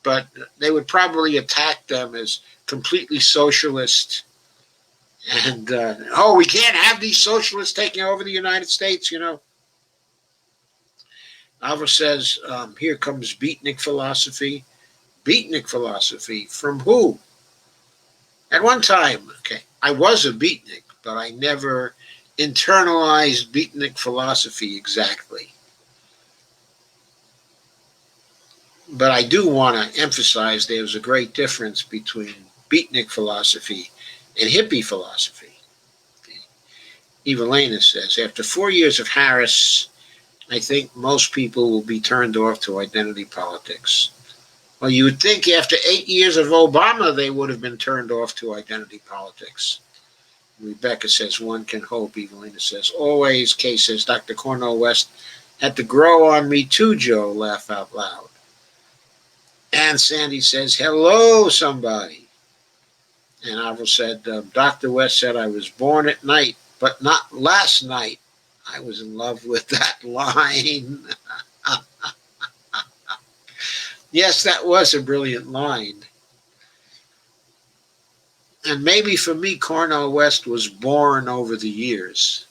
But they would probably attack them as completely socialist. And, we can't have these socialists taking over the United States, you know. Alva says, here comes beatnik philosophy. Beatnik philosophy from who? At one time, okay, I was a beatnik, but I never internalized beatnik philosophy exactly. But I do want to emphasize there's a great difference between beatnik philosophy and hippie philosophy. Okay? Evelina says, after 4 years of Harris, I think most people will be turned off to identity politics. Well, you would think after 8 years of Obama, they would have been turned off to identity politics. Rebecca says, one can hope. Evelina says, always. Kay says, Dr. Cornel West had to grow on me too, Joe. Laugh out loud. And Sandy says, hello, somebody. And Avril said, Dr. West said I was born at night, but not last night. I was in love with that line. Yes, that was a brilliant line. And maybe for me, Cornel West was born over the years.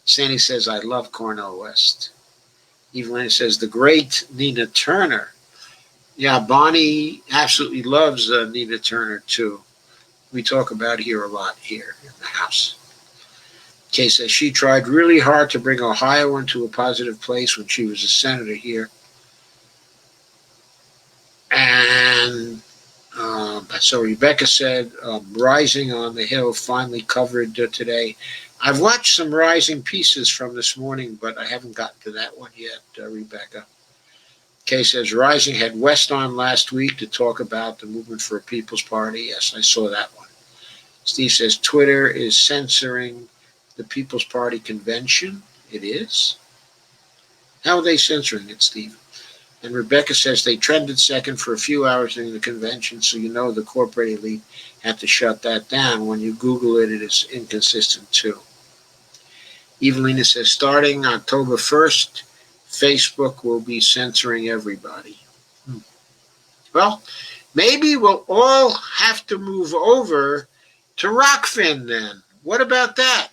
Sandy says, I love Cornel West. Evelyn says, the great Nina Turner. Yeah, Bonnie absolutely loves Nina Turner, too. We talk about her a lot here in the house. Kay says, she tried really hard to bring Ohio into a positive place when she was a senator here. And so Rebecca said, Rising on the Hill finally covered today. I've watched some Rising pieces from this morning, but I haven't gotten to that one yet, Rebecca. Kay says, Rising had West on last week to talk about the Movement for a People's Party. Yes, I saw that one. Steve says, Twitter is censoring the People's Party convention. It is? How are they censoring it, Steve? And Rebecca says they trended second for a few hours during the convention, so you know the corporate elite had to shut that down. When you Google it, it is inconsistent too. Evelina says, starting October 1st, Facebook will be censoring everybody. Well, maybe we'll all have to move over to Rockfin then. What about that?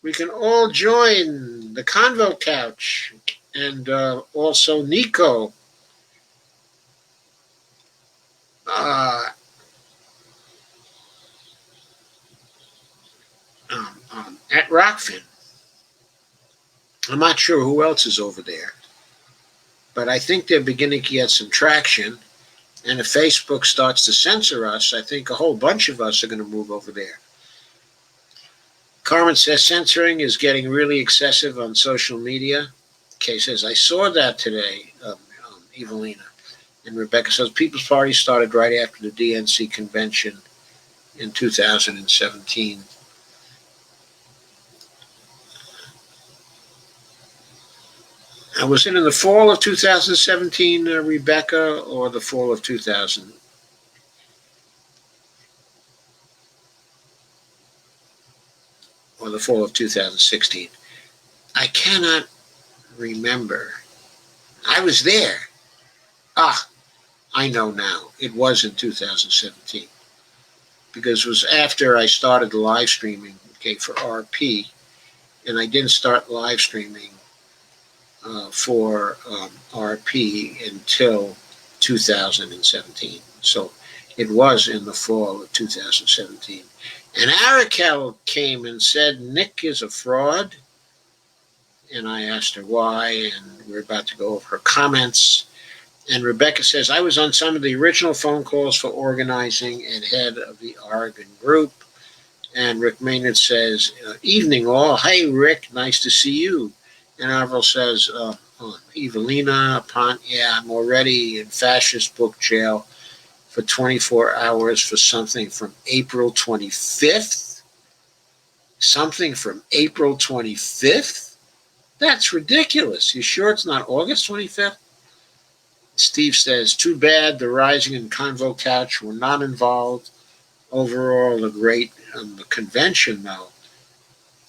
We can all join the Convo Couch and also Nico. At Rockfin. I'm not sure who else is over there, but I think they're beginning to get some traction. And if Facebook starts to censor us, I think a whole bunch of us are going to move over there. Carmen says censoring is getting really excessive on social media. Kay says, I saw that today, Evelina. And Rebecca says, People's Party started right after the DNC convention in 2017. Was it in the fall of 2017, Rebecca, or the fall of 2000? Or the fall of 2016? I cannot remember. I was there. I know now. It was in 2017. Because it was after I started the live streaming, for RP, and I didn't start live streaming for RP until 2017. So it was in the fall of 2017. And Arakel came and said, Nick is a fraud. And I asked her why, and we're about to go over her comments. And Rebecca says, I was on some of the original phone calls for organizing and head of the Oregon group. And Rick Maynard says, evening all. Hey, Rick, nice to see you. And Avril says, Evelina, I'm already in fascist book jail for 24 hours for something from April 25th. Something from April 25th? That's ridiculous. You sure it's not August 25th? Steve says, too bad the Rising and Convo Couch were not involved. Overall, a great convention, though.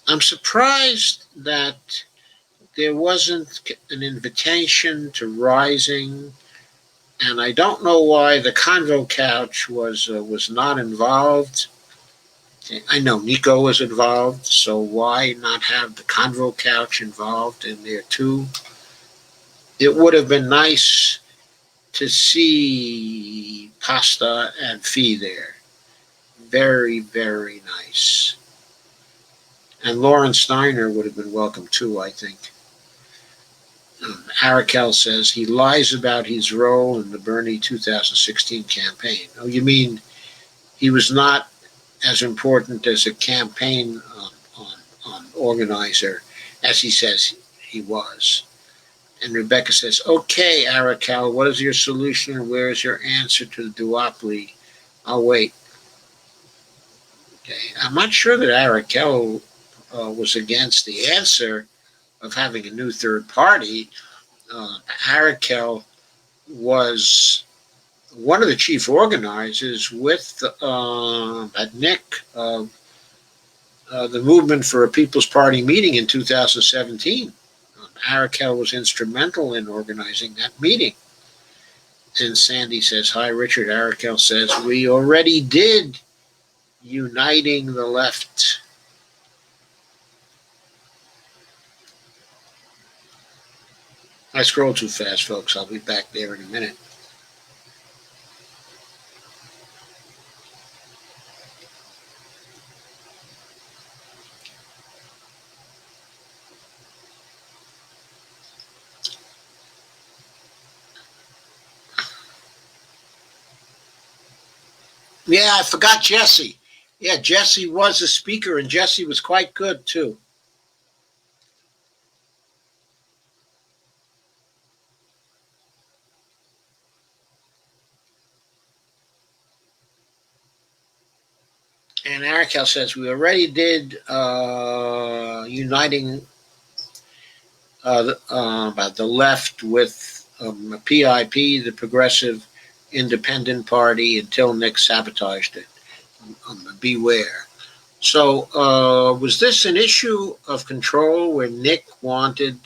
I'm surprised that there wasn't an invitation to Rising, and I don't know why the Convo Couch was not involved. I know Nico was involved, so why not have the Convo Couch involved in there too? It would have been nice to see Pasta and Fee there. Very, very nice. And Lauren Steiner would have been welcome too, I think. Arakel says he lies about his role in the Bernie 2016 campaign. Oh, you mean he was not as important as a campaign organizer as he says he was. And Rebecca says, okay, Arakel, what is your solution and where is your answer to the duopoly? I'll wait. Okay. I'm not sure that Arakel was against the answer of having a new third party. Arakel was one of the chief organizers with Nick of the Movement for a People's Party meeting in 2017. Arakel was instrumental in organizing that meeting. And Sandy says, hi, Richard. Arakel says, we already did uniting the left. I scroll too fast, folks. I'll be back there in a minute. Yeah, I forgot Jesse. Yeah, Jesse was a speaker, and Jesse was quite good, too. And Arakel says, we already did uniting the left with PIP, the Progressive Independent Party, until Nick sabotaged it. Beware. So, was this an issue of control where Nick wanted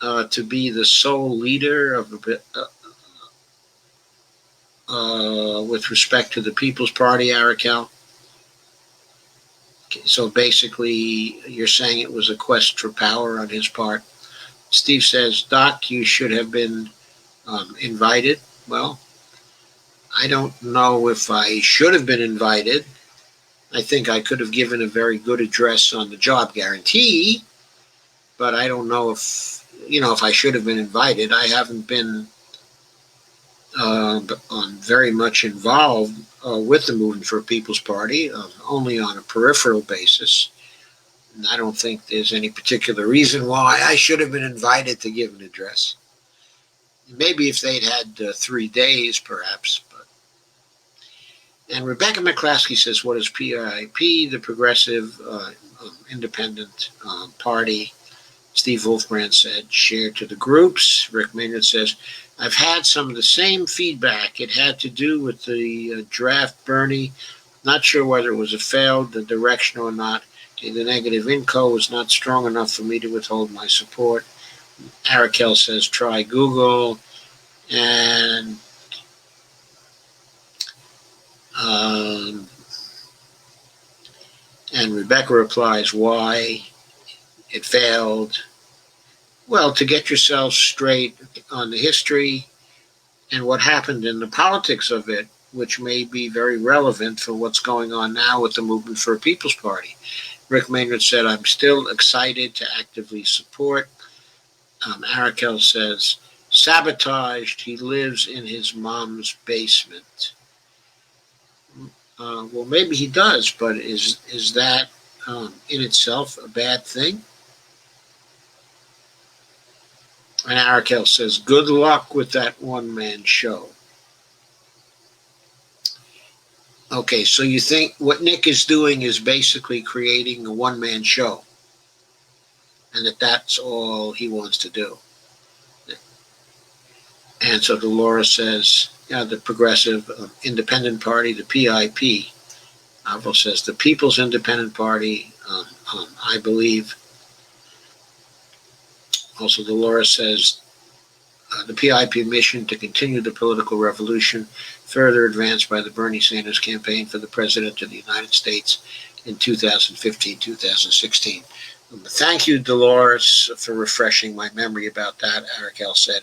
to be the sole leader of with respect to the People's Party, Arakel? Okay, so basically, you're saying it was a quest for power on his part. Steve says, Doc, you should have been invited. Well, I don't know if I should have been invited. I think I could have given a very good address on the job guarantee, but I don't know if I should have been invited. I haven't been very much involved with the Movement for a People's Party, only on a peripheral basis. And I don't think there's any particular reason why I should have been invited to give an address. Maybe if they'd had 3 days, perhaps. And Rebecca McClaskey says, what is PIP, the Progressive Independent Party? Steve Wolfbrand said, share to the groups. Rick Maynard says, I've had some of the same feedback. It had to do with the draft Bernie. Not sure whether it was a failed direction or not. The negative info was not strong enough for me to withhold my support. Arakel says, try Google. And Rebecca replies, why it failed. Well, to get yourself straight on the history and what happened in the politics of it, which may be very relevant for what's going on now with the Movement for a People's Party. Rick Maynard said, I'm still excited to actively support. Arakel says, sabotaged, he lives in his mom's basement. Well, maybe he does, but is that in itself a bad thing? And Arakel says, good luck with that one-man show. Okay, so you think what Nick is doing is basically creating a one-man show, and that's all he wants to do. And so Dolores says, the Progressive Independent Party, the PIP. Avril says, the People's Independent Party, I believe. Also, Dolores says, the PIP mission to continue the political revolution, further advanced by the Bernie Sanders campaign for the President of the United States in 2015-2016. Thank you, Dolores, for refreshing my memory about that, Arakel said.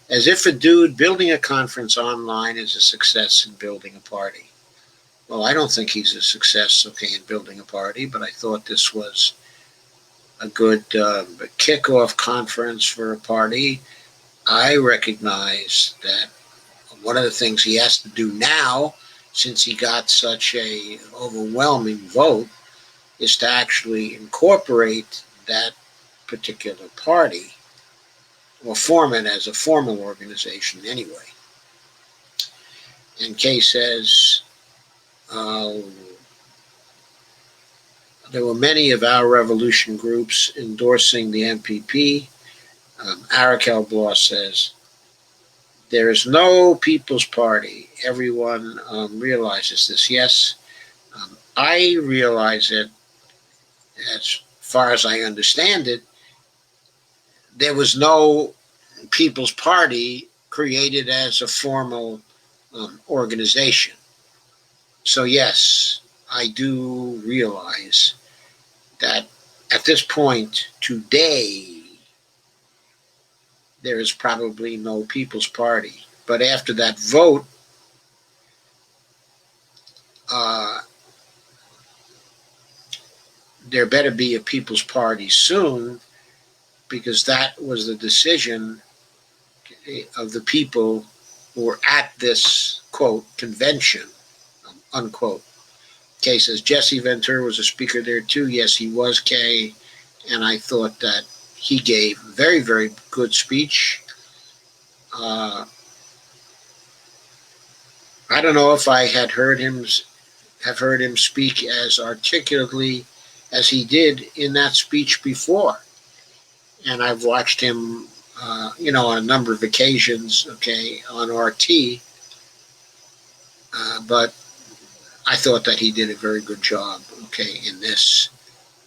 As if a dude building a conference online is a success in building a party. Well, I don't think he's a success, in building a party, but I thought this was a good kickoff conference for a party. I recognize that one of the things he has to do now since he got such a overwhelming vote, is to actually incorporate that particular party or form it as a formal organization anyway. And Kay says, uh, there were many of our revolution groups endorsing the MPP. Arakel Bloss says, there is no People's Party. Everyone realizes this. Yes, I realize it. As far as I understand it, there was no People's Party created as a formal organization. So, yes, I do realize that at this point today, there is probably no People's Party. But after that vote, uh, there better be a People's Party soon, because that was the decision of the people who were at this, quote, convention, unquote. Kay says, Jesse Ventura was a speaker there too. Yes, he was, Kay. And I thought that he gave a very, very good speech. I don't know if I have heard him speak as articulately as he did in that speech before. And I've watched him, on a number of occasions, okay, on RT. But I thought that he did a very good job, okay, in this.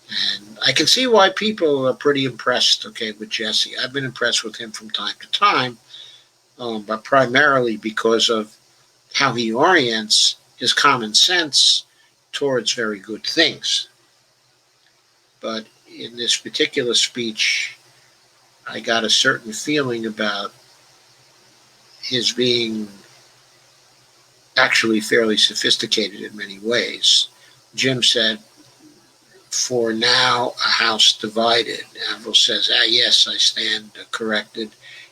And I can see why people are pretty impressed, okay, with Jesse. I've been impressed with him from time to time, but primarily because of how he orients his common sense towards very good things. But in this particular speech, I got a certain feeling about his being actually fairly sophisticated in many ways. Jim said, for now, a house divided. Avril says, yes, I stand corrected.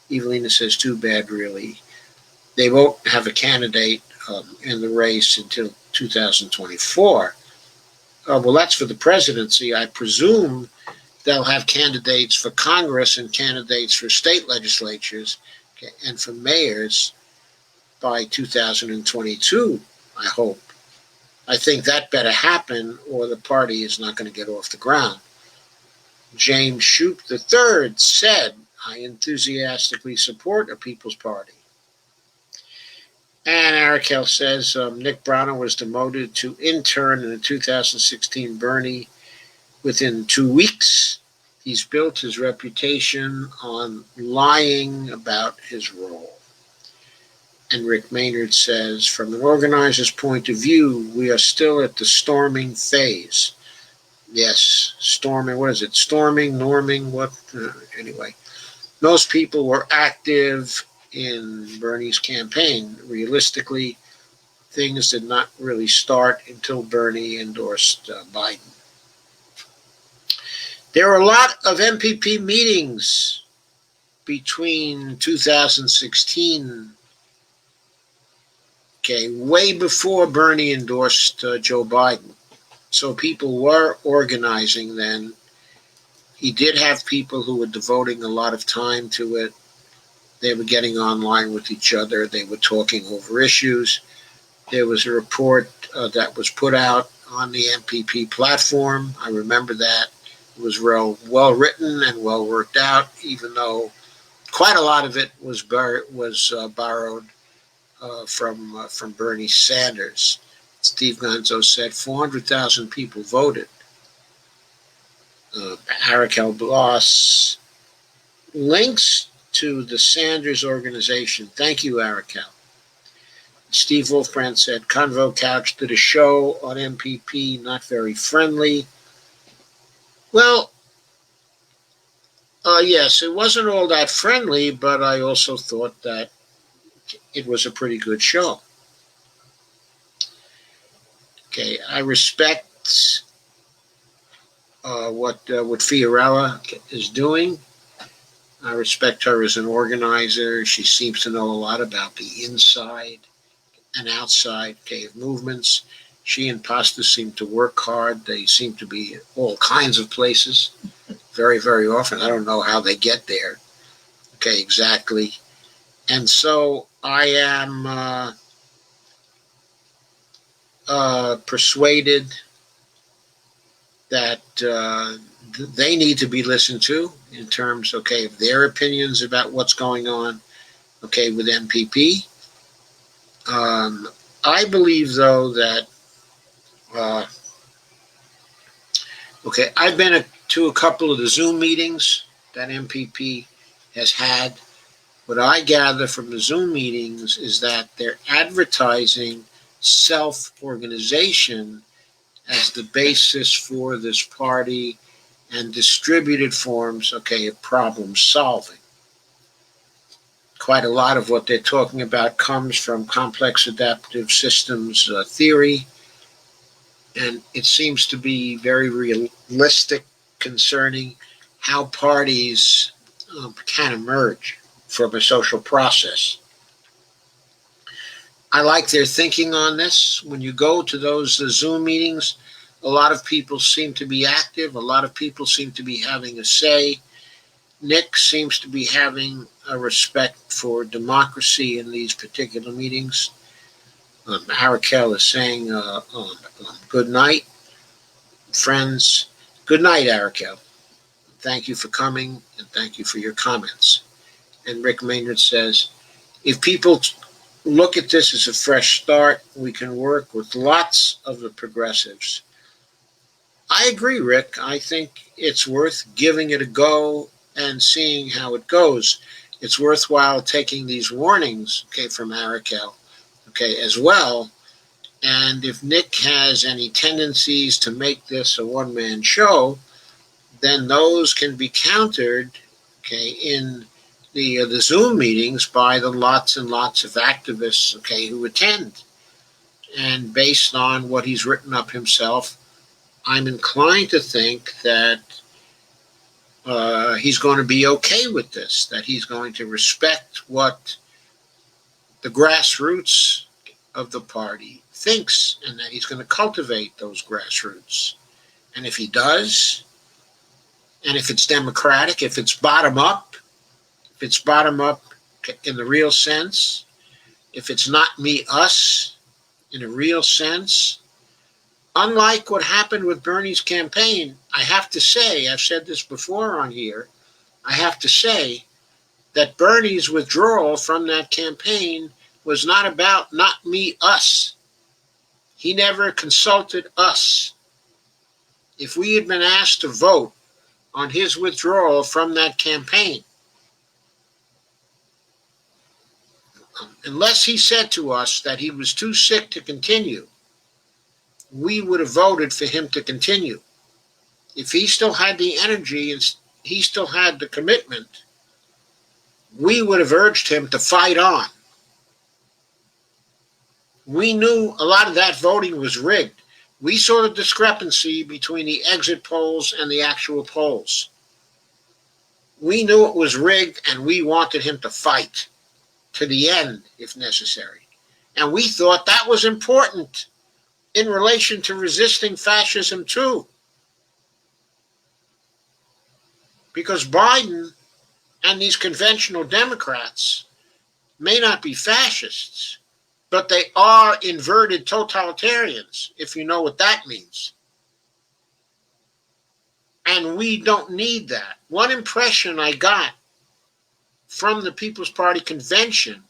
Evelina says, too bad, really. They won't have a candidate in the race until 2024. Well, that's for the presidency. I presume they'll have candidates for Congress and candidates for state legislatures, okay, and for mayors by 2022, I hope. I think that better happen, or the party is not going to get off the ground. James Shoup III said, I enthusiastically support a People's Party. And Arakel says, Nick Browner was demoted to intern in the 2016 Bernie within 2 weeks. He's built his reputation on lying about his role. And Rick Maynard says, from an organizer's point of view, we are still at the storming phase. Yes, storming, what is it? Storming, norming, what? Anyway, most people were active in Bernie's campaign. Realistically, things did not really start until Bernie endorsed Biden. There were a lot of MPP meetings between 2016, okay, way before Bernie endorsed Joe Biden. So people were organizing then. He did have people who were devoting a lot of time to it. They were getting online with each other. They were talking over issues. There was a report that was put out on the MPP platform. I remember that. It was well written and well worked out, even though quite a lot of it was borrowed from Bernie Sanders. Steve Gonzo said 400,000 people voted. Arakel Bloss links to the Sanders organization. Thank you, Arakel. Steve Wolfbrand said, Convo Couch did a show on MPP, not very friendly. Well, yes, it wasn't all that friendly, but I also thought that it was a pretty good show. Okay, I respect what Fiorella is doing. I respect her as an organizer. She seems to know a lot about the inside and outside, of movements. She and Pasta seem to work hard. They seem to be all kinds of places very, very often. I don't know how they get there, exactly. And so I am persuaded that they need to be listened to in terms, of their opinions about what's going on, with MPP. Um, I believe, though, that, uh, I've been to a couple of the Zoom meetings that MPP has had. What I gather from the Zoom meetings is that they're advertising self-organization as the basis for this party and distributed forms, of problem solving. Quite a lot of what they're talking about comes from complex adaptive systems theory, and it seems to be very realistic concerning how parties can emerge from a social process. I like their thinking on this. When you go to those Zoom meetings, a lot of people seem to be active. A lot of people seem to be having a say. Nick seems to be having a respect for democracy in these particular meetings. Arakel is saying, good night, friends. Good night, Arakel. Thank you for coming, and thank you for your comments. And Rick Maynard says, if people look at this as a fresh start, we can work with lots of the progressives. I agree, Rick. I think it's worth giving it a go and seeing how it goes. It's worthwhile taking these warnings, from Arakel, as well. And if Nick has any tendencies to make this a one-man show, then those can be countered, in the Zoom meetings by the lots and lots of activists, who attend. And based on what he's written up himself, I'm inclined to think that he's going to be okay with this, that he's going to respect what the grassroots of the party thinks, and that he's going to cultivate those grassroots. And if he does, and if it's democratic, if it's bottom up in the real sense, if it's not me, us in a real sense, unlike what happened with Bernie's campaign, I have to say, I've said this before on here, I have to say that Bernie's withdrawal from that campaign was not about not me, us. He never consulted us. If we had been asked to vote on his withdrawal from that campaign, unless he said to us that he was too sick to continue, we would have voted for him to continue. If he still had the energy and he still had the commitment, we would have urged him to fight on. We knew a lot of that voting was rigged. We saw the discrepancy between the exit polls and the actual polls. We knew it was rigged, and we wanted him to fight to the end if necessary. And we thought that was important in relation to resisting fascism too. Because Biden and these conventional Democrats may not be fascists, but they are inverted totalitarians, if you know what that means. And we don't need that. One impression I got from the People's Party convention,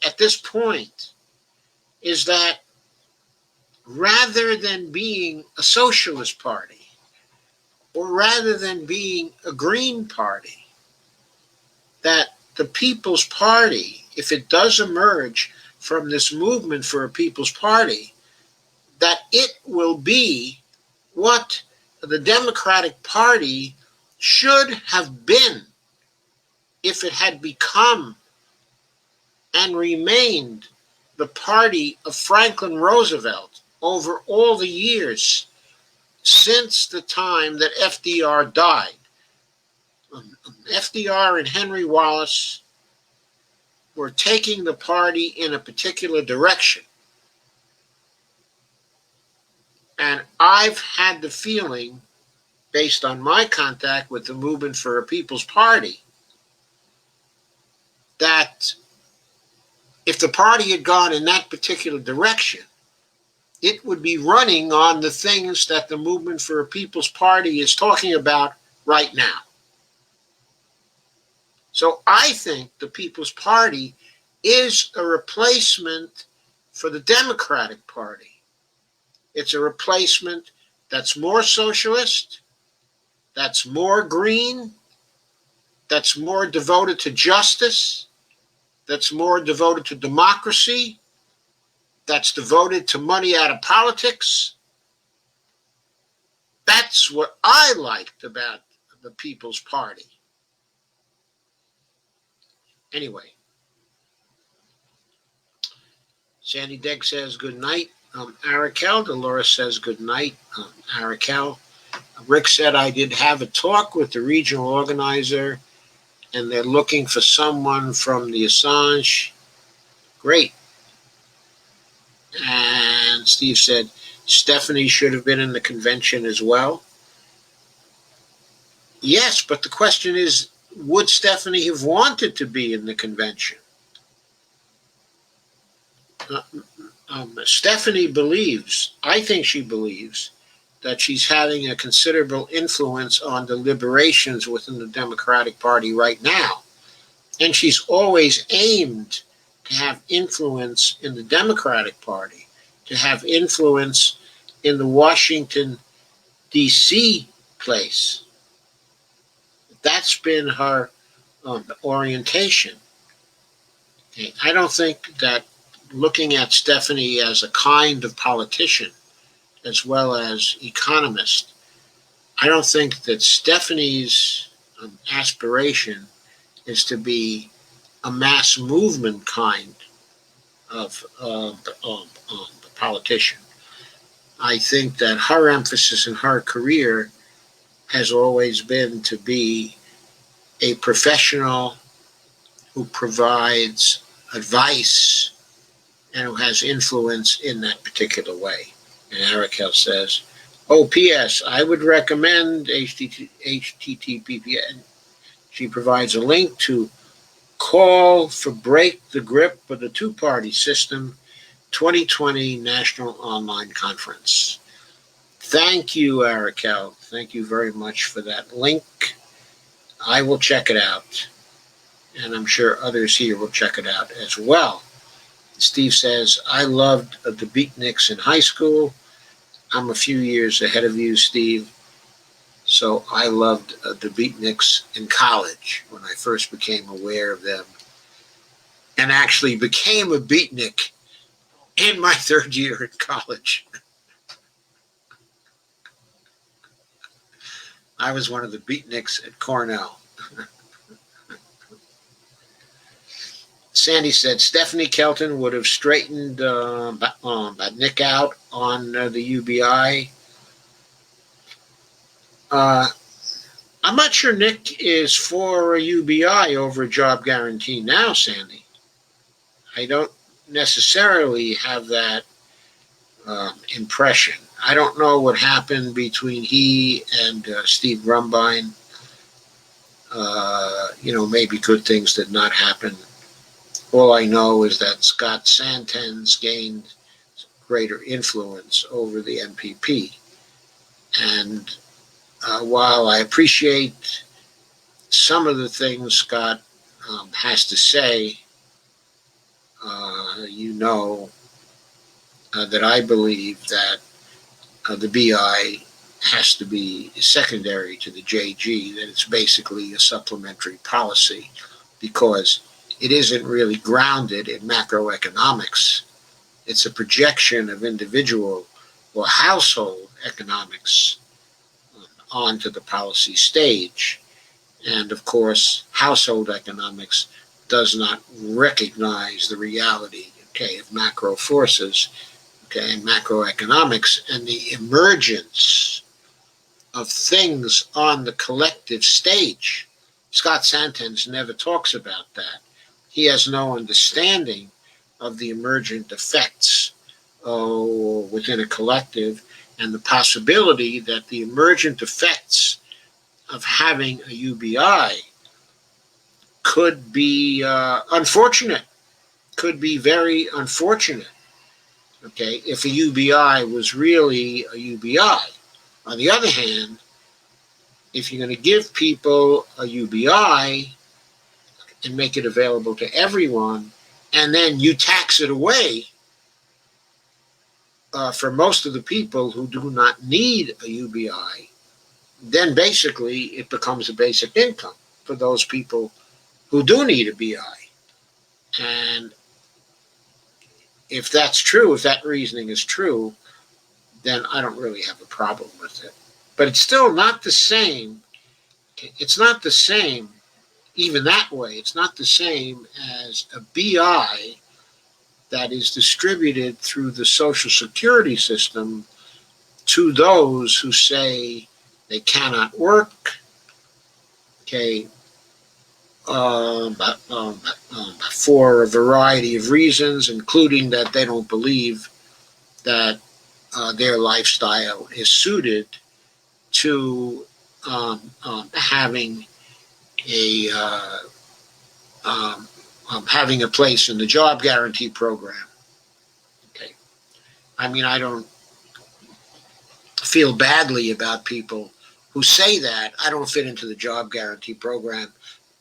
at this point, is that rather than being a socialist party, or rather than being a green party, that the People's Party, if it does emerge from this movement for a People's Party, that it will be what the Democratic Party should have been if it had become and remained the party of Franklin Roosevelt over all the years since the time that FDR died. FDR and Henry Wallace were taking the party in a particular direction. And I've had the feeling, based on my contact with the Movement for a People's Party, that if the party had gone in that particular direction, it would be running on the things that the Movement for a People's Party is talking about right now. So I think the People's Party is a replacement for the Democratic Party. It's a replacement that's more socialist, that's more green, that's more devoted to justice, that's more devoted to democracy, that's devoted to money out of politics. That's what I liked about the People's Party. Anyway, Sandy Degg says good night. Arakel. Dolores says good night. Arakel. Rick said I did have a talk with the regional organizer, and they're looking for someone from the Assange. Great. And Steve said Stephanie should have been in the convention as well. Yes, but the question is, would Stephanie have wanted to be in the convention? Stephanie believes, I think she believes, that she's having a considerable influence on deliberations within the Democratic Party right now. And she's always aimed to have influence in the Democratic Party, to have influence in the Washington, D.C. place. That's been her orientation. Okay. I don't think that looking at Stephanie as a kind of politician as well as economist, I don't think that Stephanie's aspiration is to be a mass movement kind of politician. I think that her emphasis in her career has always been to be a professional who provides advice and who has influence in that particular way. And Arakel says, oh, P.S., I would recommend HTTP. She provides a link to Call for Break the Grip of the Two-Party System 2020 National Online Conference. Thank you, Arakel. Thank you very much for that link. I will check it out. And I'm sure others here will check it out as well. Steve says, I loved the beatniks in high school. I'm a few years ahead of you, Steve. So I loved the beatniks in college when I first became aware of them, and actually became a beatnik in my third year in college. I was one of the beatniks at Cornell. Sandy said Stephanie Kelton would have straightened Nick out on the UBI. I'm not sure Nick is for a UBI over a job guarantee now, Sandy. I don't necessarily have that impression. I don't know what happened between he and Steve Grumbine. Maybe good things did not happen. All I know is that Scott Santen's gained greater influence over the MPP. And while I appreciate some of the things Scott has to say, that I believe that the BI has to be secondary to the JG, that it's basically a supplementary policy because it isn't really grounded in macroeconomics. It's a projection of individual or household economics onto the policy stage. And of course, household economics does not recognize the reality, of macro forces, and macroeconomics and the emergence of things on the collective stage. Scott Santens never talks about that. he has no understanding of the emergent effects within a collective and the possibility that the emergent effects of having a UBI could be unfortunate, could be very unfortunate. Okay, if a UBI was really a UBI. On the other hand, if you're going to give people a UBI and make it available to everyone, and then you tax it away for most of the people who do not need a UBI, then basically it becomes a basic income for those people who do need a BI. And if that's true, if that reasoning is true, then I don't really have a problem with it. But it's still not the same. It's not the same, even that way. It's not the same as a BI that is distributed through the Social Security system to those who say they cannot work, okay, for a variety of reasons, including that they don't believe that their lifestyle is suited to having a having a place in the job guarantee program. Okay, I mean, I don't feel badly about people who say that I don't fit into the job guarantee program,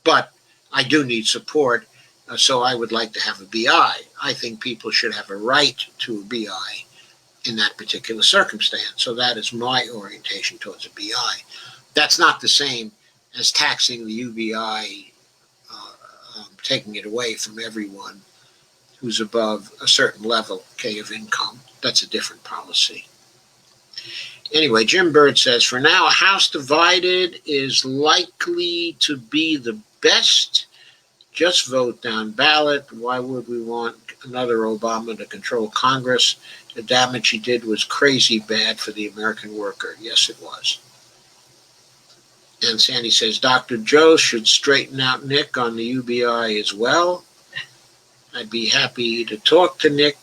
but I do need support, so I would like to have a BI. I think people should have a right to a BI in that particular circumstance. So that is my orientation towards a BI. That's not the same as taxing the UBI, taking it away from everyone who's above a certain level, okay, of income. That's a different policy. Anyway, Jim Bird says, for now, a House divided is likely to be the best. Just vote down ballot. Why would we want another Obama to control Congress? The damage he did was crazy bad for the American worker. Yes, it was. And Sandy says, Dr. Joe should straighten out Nick on the UBI as well. I'd be happy to talk to Nick.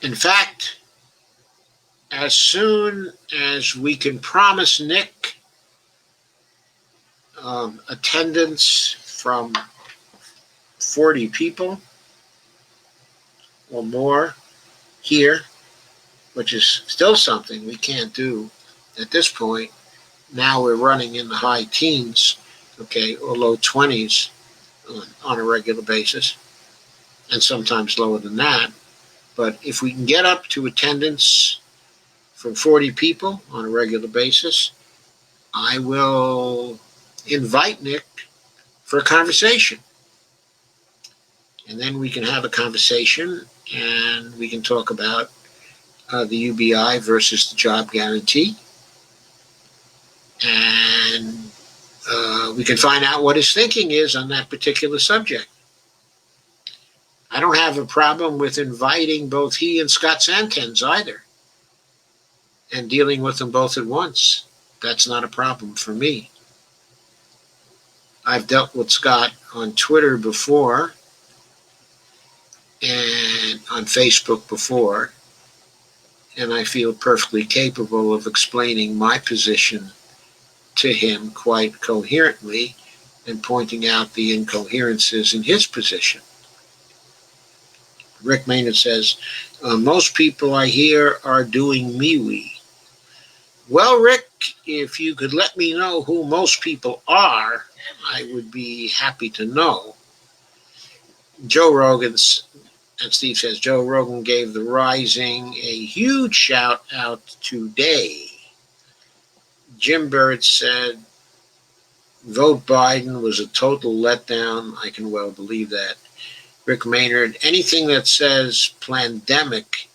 In fact, as soon as we can promise Nick attendance from 40 people or more here, which is still something we can't do at this point. Now we're running in the high teens, okay, or low 20s on a regular basis, and sometimes lower than that. But if we can get up to attendance from 40 people on a regular basis, I will invite Nick for a conversation. And then we can have a conversation and we can talk about the UBI versus the job guarantee. And we can find out what his thinking is on that particular subject. I don't have a problem with inviting both he and Scott Santens either and dealing with them both at once. That's not a problem for me. I've dealt with Scott on Twitter before and on Facebook before, and I feel perfectly capable of explaining my position to him quite coherently and pointing out the incoherences in his position. Rick Maynard says, most people I hear are doing MeWe. Well, Rick, if you could let me know who most people are, I would be happy to know. Joe Rogan's, and Steve says, Joe Rogan gave The Rising a huge shout out today. Jim Bird said, vote Biden was a total letdown. I can well believe that. Rick Maynard, anything that says pandemic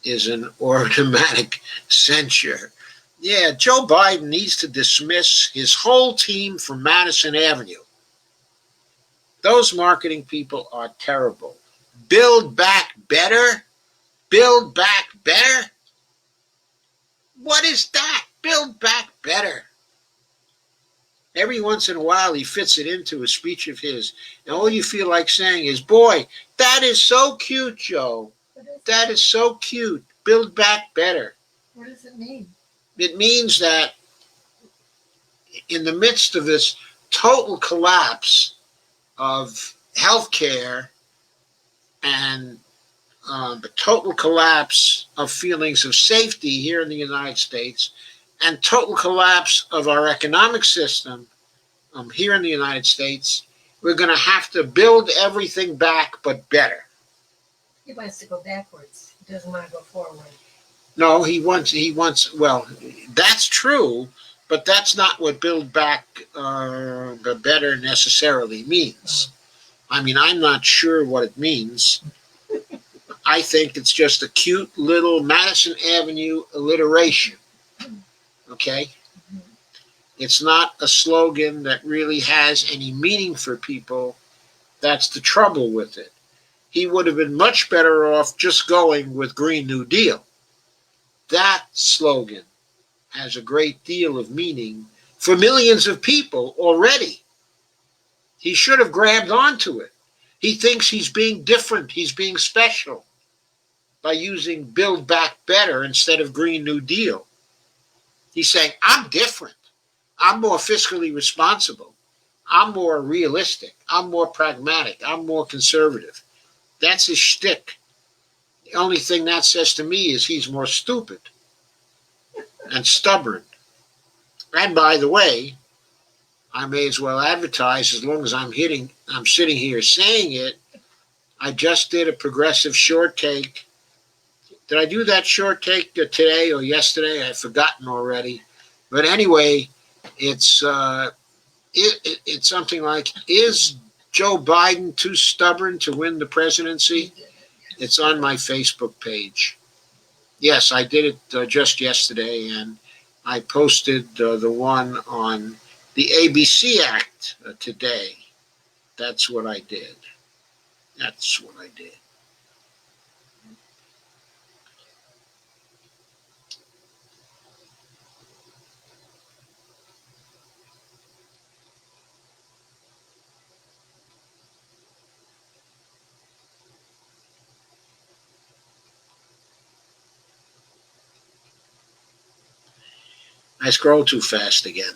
is an automatic censure. Yeah, Joe Biden needs to dismiss his whole team from Madison Avenue. Those marketing people are terrible. Build back better? Build back better? What is that? Build back better. Every once in a while, he fits it into a speech of his. And all you feel like saying is, boy, that is so cute, Joe. That is so cute. Build back better. What does it mean? It means that in the midst of this total collapse of healthcare and the total collapse of feelings of safety here in the United States and total collapse of our economic system here in the United States, we're going to have to build everything back, but better. He wants to go backwards. He doesn't want to go forward. No, well, that's true, but that's not what build back better necessarily means. I mean, I'm not sure what it means. I think it's just a cute little Madison Avenue alliteration. Okay? It's not a slogan that really has any meaning for people. That's the trouble with it. He would have been much better off just going with Green New Deal. That slogan has a great deal of meaning for millions of people already. He should have grabbed onto it. He thinks he's being different, he's being special by using Build Back Better instead of Green New Deal. He's saying, I'm different. I'm more fiscally responsible. I'm more realistic. I'm more pragmatic. I'm more conservative. That's his shtick. The only thing that says to me is he's more stupid and stubborn. And by the way, I may as well advertise as long as I'm sitting here saying it. I just did a progressive short take. Did I do that short take today or yesterday? I've forgotten already. But anyway, it's something like, is Joe Biden too stubborn to win the presidency? It's on my Facebook page. Yes, I did it just yesterday, and I posted the one on the ABC Act today. That's what I did. That's what I did. I scrolled too fast again.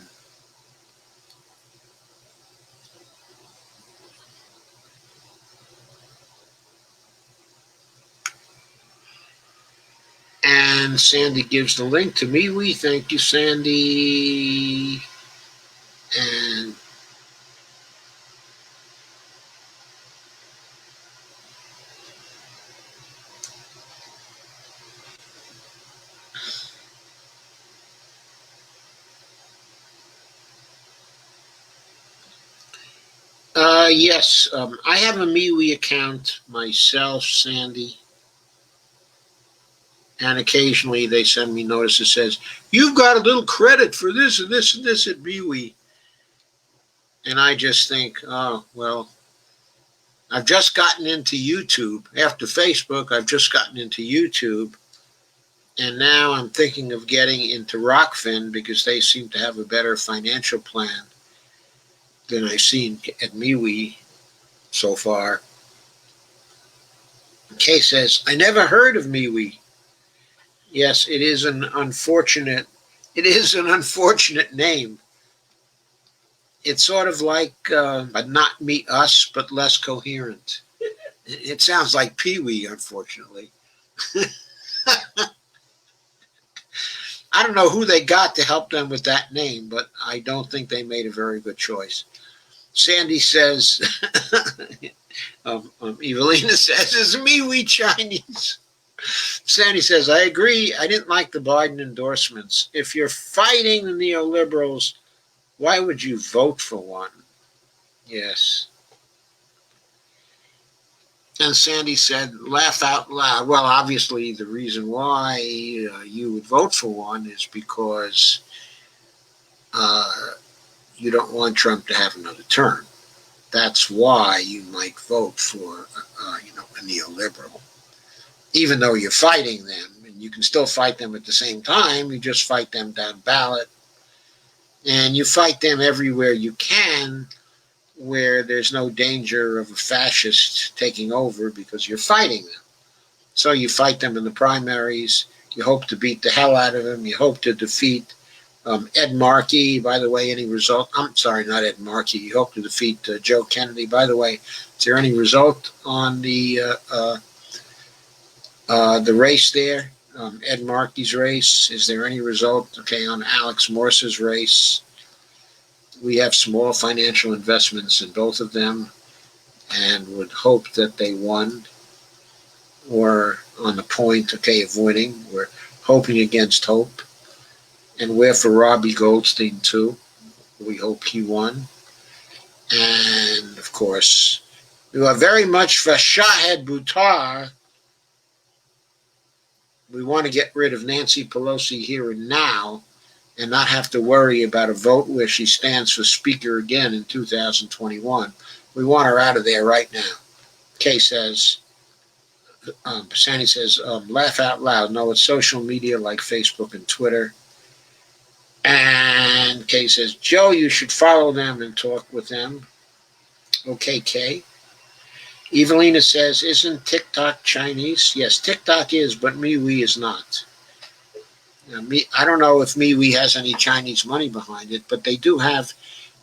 And Sandy gives the link to MeWe. Thank you, Sandy. And yes, I have a MeWe account myself, Sandy. And occasionally they send me notice that says, you've got a little credit for this and this and this at MeWe. And I just think, oh, well, I've just gotten into YouTube. After Facebook, I've just gotten into YouTube. And now I'm thinking of getting into Rockfin because they seem to have a better financial plan than I've seen at MeWe so far. Kay says, I never heard of MeWe. Yes, it is an unfortunate name. It's sort of like not Me Us, but less coherent. It sounds like Pee Wee, unfortunately. I don't know who they got to help them with that name, but I don't think they made a very good choice. Sandy says, Evelina says, it's MeWe Chinese. Sandy says, I agree. I didn't like the Biden endorsements. If you're fighting the neoliberals, why would you vote for one? Yes. And Sandy said, laugh out loud. Well, obviously, the reason why you would vote for one is because you don't want Trump to have another term. That's why you might vote for, a neoliberal. Even though you're fighting them, and you can still fight them at the same time, you just fight them down ballot. And you fight them everywhere you can where there's no danger of a fascist taking over because you're fighting them. So you fight them in the primaries. You hope to beat the hell out of them. You hope to defeat Ed Markey. By the way, any result? I'm sorry, not Ed Markey. You hope to defeat Joe Kennedy. By the way, is there any result on the race there? Ed Markey's race. Is there any result? Okay, on Alex Morse's race. We have small financial investments in both of them and would hope that they won or on the point, okay, of winning. We're hoping against hope. And we're for Robbie Goldstein, too. We hope he won. And, of course, we are very much for Shahed Buttar. We want to get rid of Nancy Pelosi here and now and not have to worry about a vote where she stands for Speaker again in 2021. We want her out of there right now. Kay says, Sandy says, laugh out loud. No, it's social media like Facebook and Twitter. And Kay says, Joe, you should follow them and talk with them. Okay, Kay. Evelina says, isn't TikTok Chinese? Yes, TikTok is, but MeWe is not. Now, I don't know if MeWe has any Chinese money behind it, but they do have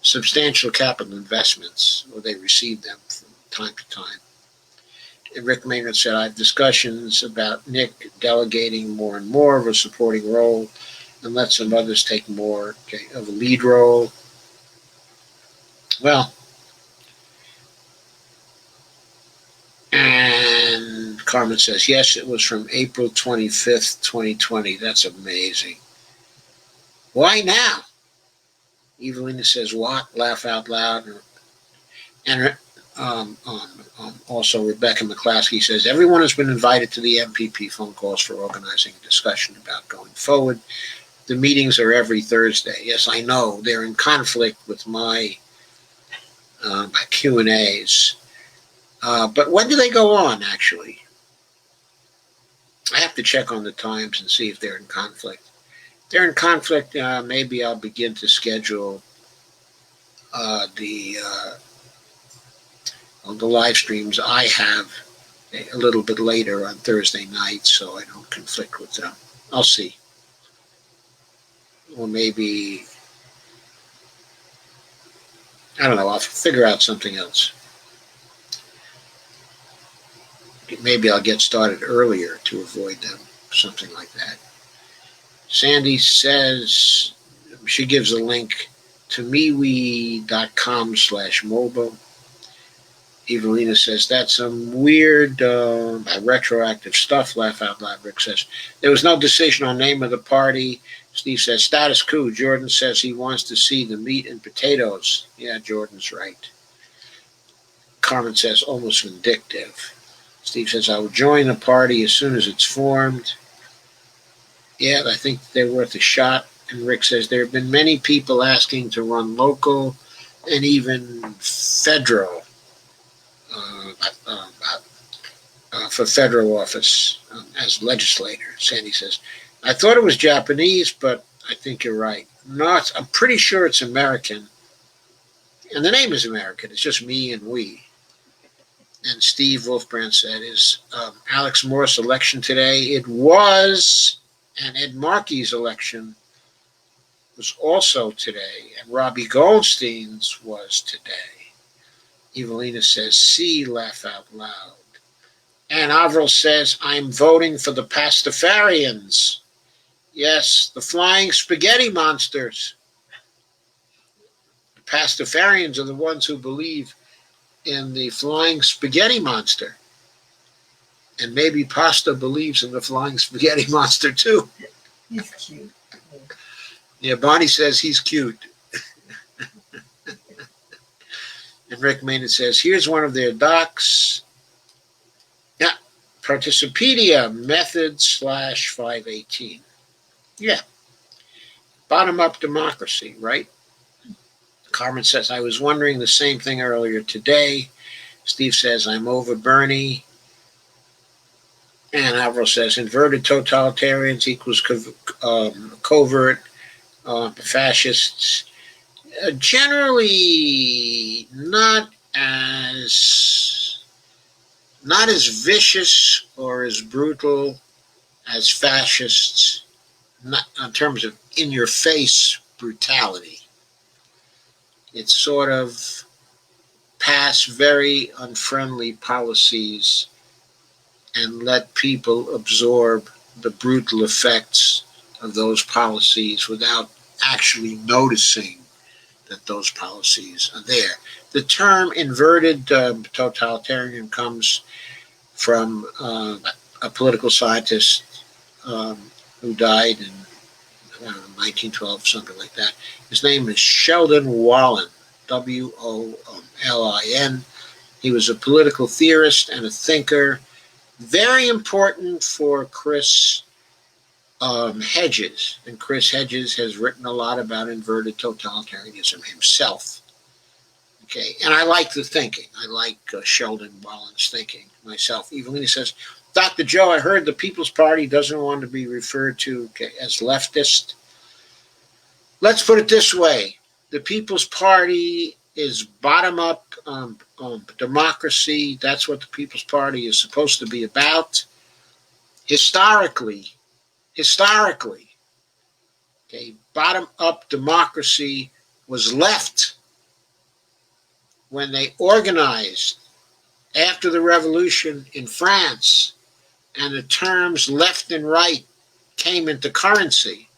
substantial capital investments, or they receive them from time to time. And Rick Maynard said, I have discussions about Nick delegating more and more of a supporting role and let some others take more of a lead role. Well, and Carmen says, yes, it was from April 25th, 2020. That's amazing. Why now? Evelina says, what? Laugh out loud. And also Rebecca McClaskey says, everyone has been invited to the MPP phone calls for organizing a discussion about going forward. The meetings are every Thursday. Yes, I know. They're in conflict with my Q&As. But when do they go on, actually? I have to check on the times and see if they're in conflict. If they're in conflict, maybe I'll begin to schedule the live streams I have a little bit later on Thursday night so I don't conflict with them. I'll see. Or maybe, I don't know, I'll figure out something else. Maybe I'll get started earlier to avoid them, something like that. Sandy says, she gives a link to MeWe.com/mobile. Evelina says, that's some weird retroactive stuff, laugh out loud. Rick says, there was no decision on name of the party. Steve says, status quo. Jordan says he wants to see the meat and potatoes. Yeah, Jordan's right. Carmen says, almost vindictive. Steve says, I will join the party as soon as it's formed. Yeah, I think they're worth a shot. And Rick says, there have been many people asking to run local and even federal for federal office as legislator. Sandy says, I thought it was Japanese, but I think you're right. No, I'm pretty sure it's American. And the name is American. It's just me and we. And Steve Wolfbrand said, is Alex Morris election today? It was, and Ed Markey's election was also today, and Robbie Goldstein's was today. Evelina says, see, laugh out loud. And Avril says, I'm voting for the Pastafarians. Yes, the flying spaghetti monsters. The Pastafarians are the ones who believe in the flying spaghetti monster. And maybe Pasta believes in the flying spaghetti monster, too. He's cute. Yeah, Bonnie says he's cute. And Rick Maynard says, here's one of their docs. Yeah, Participedia method /518. Yeah. Bottom-up democracy, right? Carmen says, I was wondering the same thing earlier today. Steve says, I'm over Bernie. And Alvaro says, inverted totalitarians equals covert fascists, generally not as vicious or as brutal as fascists, not in terms of in-your-face brutality. It's sort of pass very unfriendly policies and let people absorb the brutal effects of those policies without actually noticing that those policies are there. The term inverted totalitarian comes from a political scientist who died in 1912, something like that. His name is Sheldon Wallen, Wolin. He was a political theorist and a thinker, very important for Chris Hedges. And Chris Hedges has written a lot about inverted totalitarianism himself. Okay, and I like the thinking. I like Sheldon Wallen's thinking myself. Even when he says, Dr. Joe, I heard the People's Party doesn't want to be referred to as leftist. Let's put it this way. The People's Party is bottom-up democracy. That's what the People's Party is supposed to be about. Historically, okay, bottom-up democracy was left when they organized after the revolution in France and the terms left and right came into currency.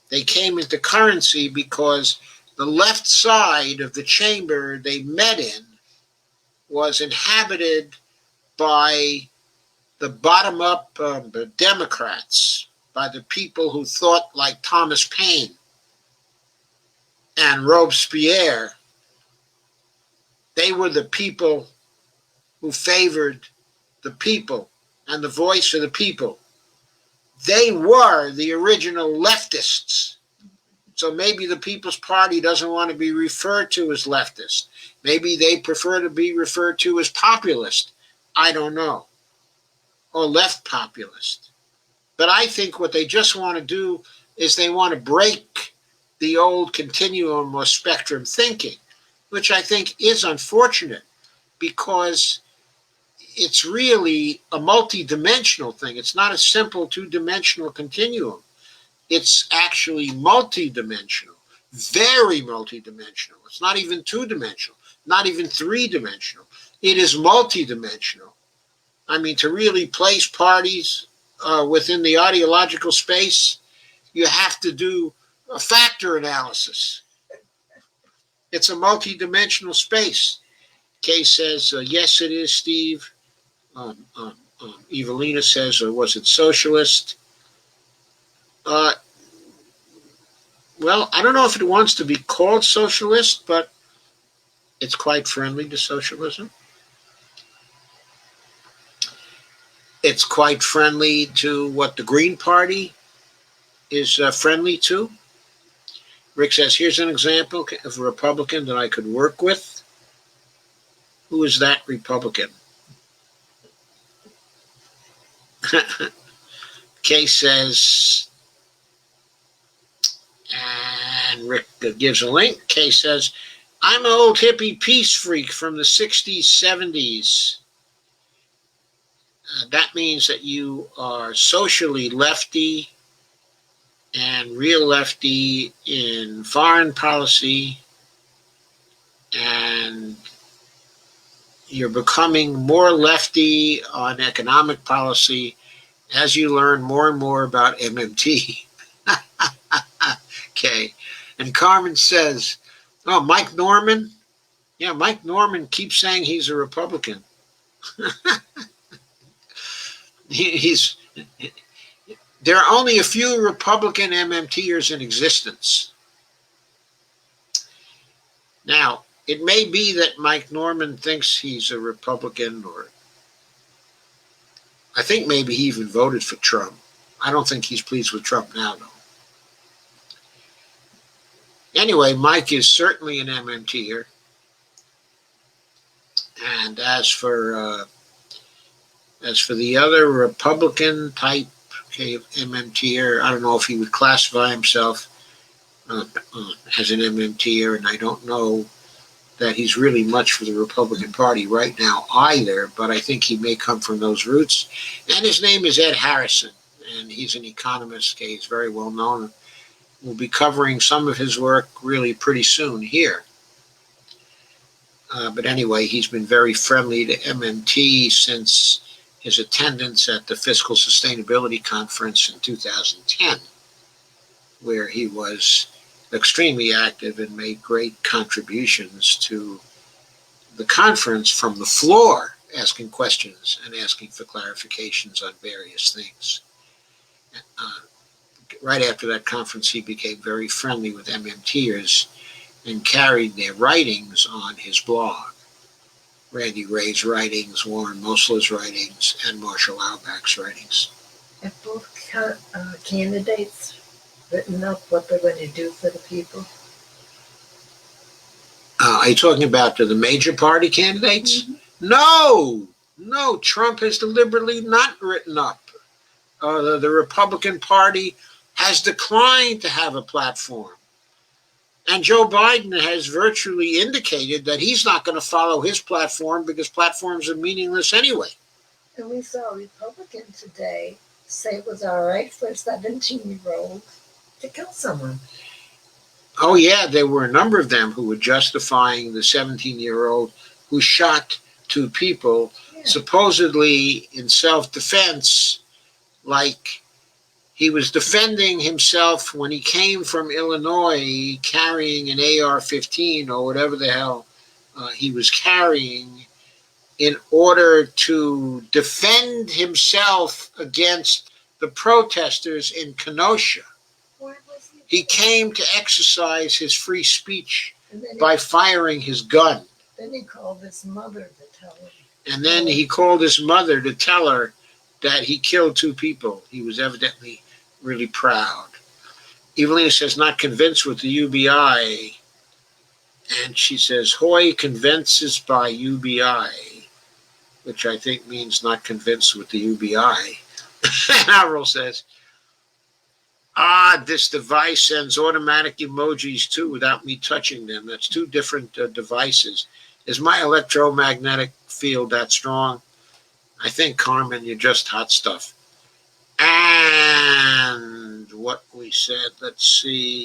They came into currency because the left side of the chamber they met in was inhabited by the bottom-up Democrats, by the people who thought like Thomas Paine and Robespierre. They were the people who favored the people and the voice of the people. They were the original leftists. So maybe the People's Party doesn't want to be referred to as leftist. Maybe they prefer to be referred to as populist. I don't know. Or left populist. But I think what they just want to do is they want to break the old continuum or spectrum thinking, which I think is unfortunate because it's really a multidimensional thing. It's not a simple two-dimensional continuum. It's actually multidimensional, very multidimensional. It's not even two-dimensional, not even three-dimensional. It is multidimensional. I mean, to really place parties within the ideological space, you have to do a factor analysis. It's a multidimensional space. Kay says, yes, it is, Steve. Evelina says, was it socialist? Well, I don't know if it wants to be called socialist, but it's quite friendly to socialism. It's quite friendly to what the Green Party is friendly to. Rick says, here's an example of a Republican that I could work with. Who is that Republican? Kay says, and Rick gives a link. Kay says, I'm an old hippie peace freak from the 60s, 70s. That means that you are socially lefty and real lefty in foreign policy, and you're becoming more lefty on economic policy as you learn more and more about MMT. Okay. And Carmen says, oh, Mike Norman? Yeah, Mike Norman keeps saying he's a Republican. There are only a few Republican MMTers in existence. Now, it may be that Mike Norman thinks he's a Republican, or I think maybe he even voted for Trump. I don't think he's pleased with Trump now, though. Anyway, Mike is certainly an MMTer. And as for the other Republican type MMTer, I don't know if he would classify himself as an MMTer, and I don't know that he's really much for the Republican Party right now either, but I think he may come from those roots. And his name is Ed Harrison, and he's an economist. Okay, he's very well known. We'll be covering some of his work really pretty soon here. But anyway, he's been very friendly to MMT since his attendance at the Fiscal Sustainability Conference in 2010, where he was extremely active and made great contributions to the conference from the floor, asking questions and asking for clarifications on various things. Right after that conference, he became very friendly with MMTers and carried their writings on his blog. Randy Ray's writings, Warren Moslow's writings, and Marshall Auerbach's writings. Have both candidates written up what they're going to do for the people? Are you talking about the major party candidates? Mm-hmm. No, Trump has deliberately not written up. The Republican Party has declined to have a platform. And Joe Biden has virtually indicated that he's not going to follow his platform because platforms are meaningless anyway. And we saw a Republican today say it was all right for a 17-year-old to kill someone. Oh, yeah, there were a number of them who were justifying the 17-year-old who shot two people, supposedly in self-defense, like he was defending himself when he came from Illinois carrying an AR-15 or whatever the hell he was carrying in order to defend himself against the protesters in Kenosha. He came to exercise his free speech by firing his gun. Then he called his mother to tell him. And then he called his mother to tell her that he killed two people. He was evidently really proud. Evelina says, not convinced with the UBI. And she says, Hoy convinces by UBI, which I think means not convinced with the UBI. And Avril says, this device sends automatic emojis too without me touching them. That's two different devices. Is my electromagnetic field that strong? I think, Carmen, you're just hot stuff. And what we said, let's see.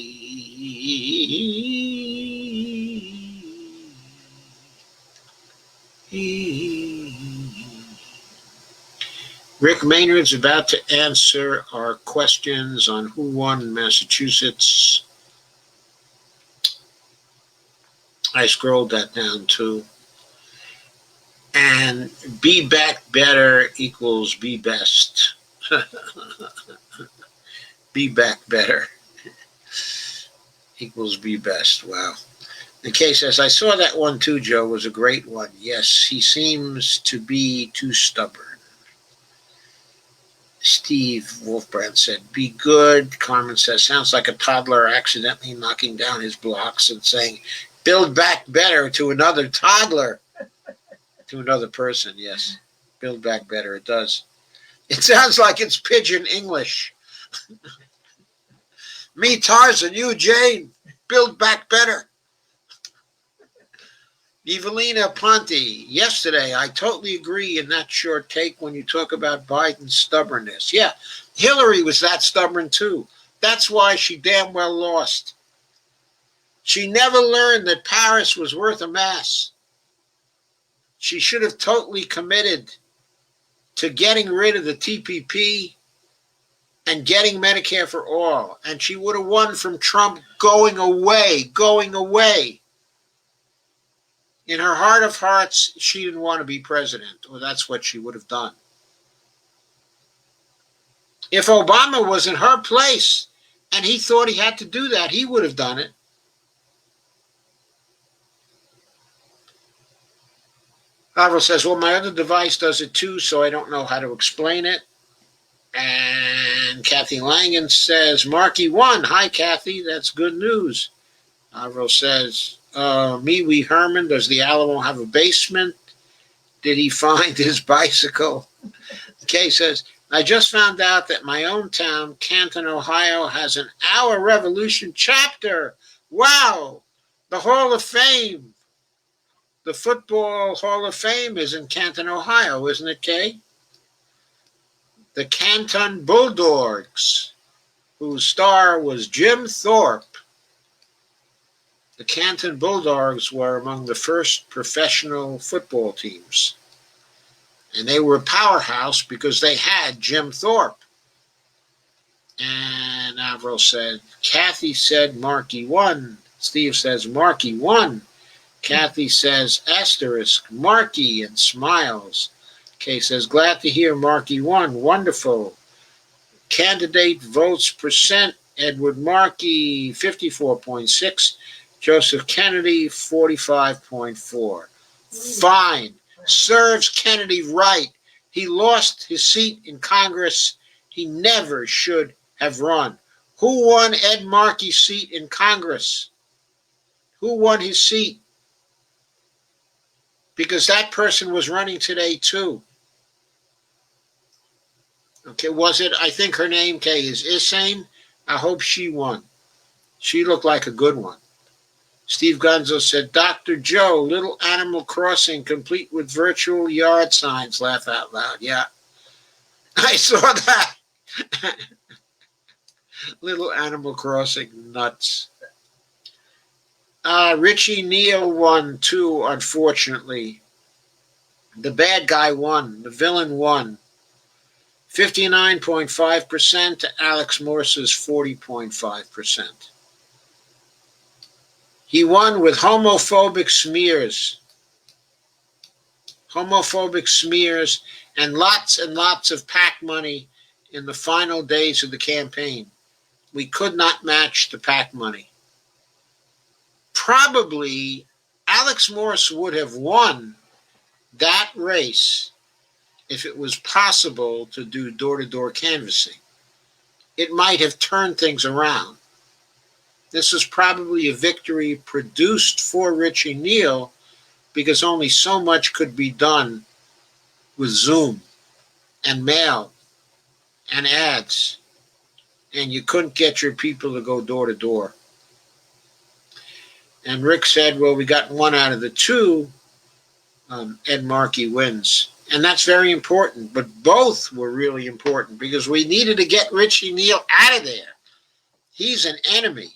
Rick Maynard's about to answer our questions on who won Massachusetts. I scrolled that down too. And be back better equals be best. Be back better equals be best. Wow. The case says, I saw that one too, Joe, was a great one. Yes, he seems to be too stubborn. Steve Wolfbrand said, be good. Carmen says, sounds like a toddler accidentally knocking down his blocks and saying, build back better to another toddler. To another person, yes. Build back better, it does. It sounds like it's pidgin English. Me, Tarzan, you, Jane, build back better. Evelina Ponte, yesterday, I totally agree in that short take when you talk about Biden's stubbornness. Yeah, Hillary was that stubborn too. That's why she damn well lost. She never learned that Paris was worth a mass. She should have totally committed to getting rid of the TPP and getting Medicare for all. And she would have won from Trump going away. In her heart of hearts, she didn't want to be president, or that's what she would have done. If Obama was in her place and he thought he had to do that, he would have done it. Avril says, well, my other device does it too, so I don't know how to explain it. And Kathy Langan says, Marky won. Hi, Kathy. That's good news. Avril says, Wee Herman, does the Alamo have a basement? Did he find his bicycle? Kay says, I just found out that my own town, Canton, Ohio, has an Our Revolution chapter. Wow! The Hall of Fame. The Football Hall of Fame is in Canton, Ohio, isn't it, Kay? The Canton Bulldogs, whose star was Jim Thorpe. The Canton Bulldogs were among the first professional football teams. And they were a powerhouse because they had Jim Thorpe. And Avril said, Kathy said Markey won. Steve says Markey won. Kathy says asterisk, Markey, and smiles. Kay says, glad to hear Markey won. Wonderful. Candidate votes percent, Edward Markey, 54.6. Joseph Kennedy, 45.4. Fine. Serves Kennedy right. He lost his seat in Congress. He never should have run. Who won Ed Markey's seat in Congress? Who won his seat? Because that person was running today too. Okay, was it? I think her name, Kay, is Isame. I hope she won. She looked like a good one. Steve Gonzo said, Dr. Joe, Little Animal Crossing, complete with virtual yard signs. Laugh out loud. Yeah, I saw that. Little Animal Crossing, nuts. Richie Neal won too, unfortunately. The bad guy won. The villain won. 59.5% to Alex Morse's 40.5%. He won with homophobic smears. Homophobic smears and lots of PAC money in the final days of the campaign. We could not match the PAC money. Probably Alex Morse would have won that race if it was possible to do door-to-door canvassing. It might have turned things around. This was probably a victory produced for Richie Neal because only so much could be done with Zoom and mail and ads, and you couldn't get your people to go door to door. And Rick said, well, we got one out of the two. Ed Markey wins. And that's very important, but both were really important because we needed to get Richie Neal out of there. He's an enemy.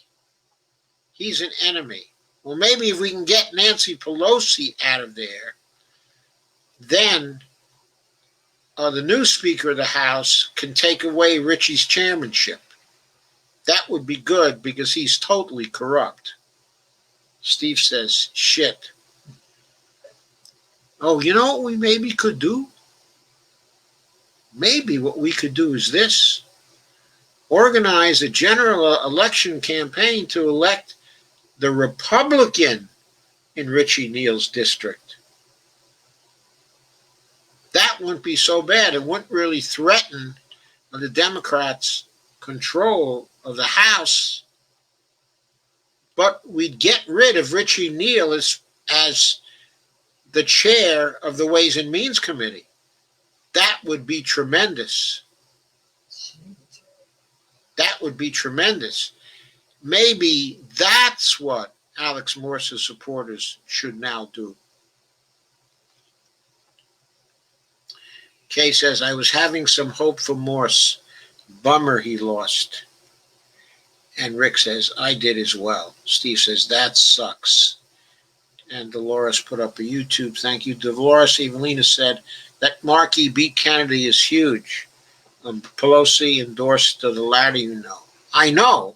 He's an enemy. Well, maybe if we can get Nancy Pelosi out of there, then the new Speaker of the House can take away Richie's chairmanship. That would be good because he's totally corrupt. Steve says, shit. Oh, you know what we maybe could do? Maybe what we could do is this. Organize a general election campaign to elect the Republican in Richie Neal's district. That wouldn't be so bad. It wouldn't really threaten the Democrats' control of the House. But we'd get rid of Richie Neal as the chair of the Ways and Means Committee. That would be tremendous. That would be tremendous. Maybe that's what Alex Morse's supporters should now do. Kay says, I was having some hope for Morse. Bummer he lost. And Rick says, I did as well. Steve says, that sucks. And Dolores put up a YouTube. Thank you, Dolores. Evelina said that Markey beat Kennedy is huge. Pelosi endorsed the latter, you know. I know.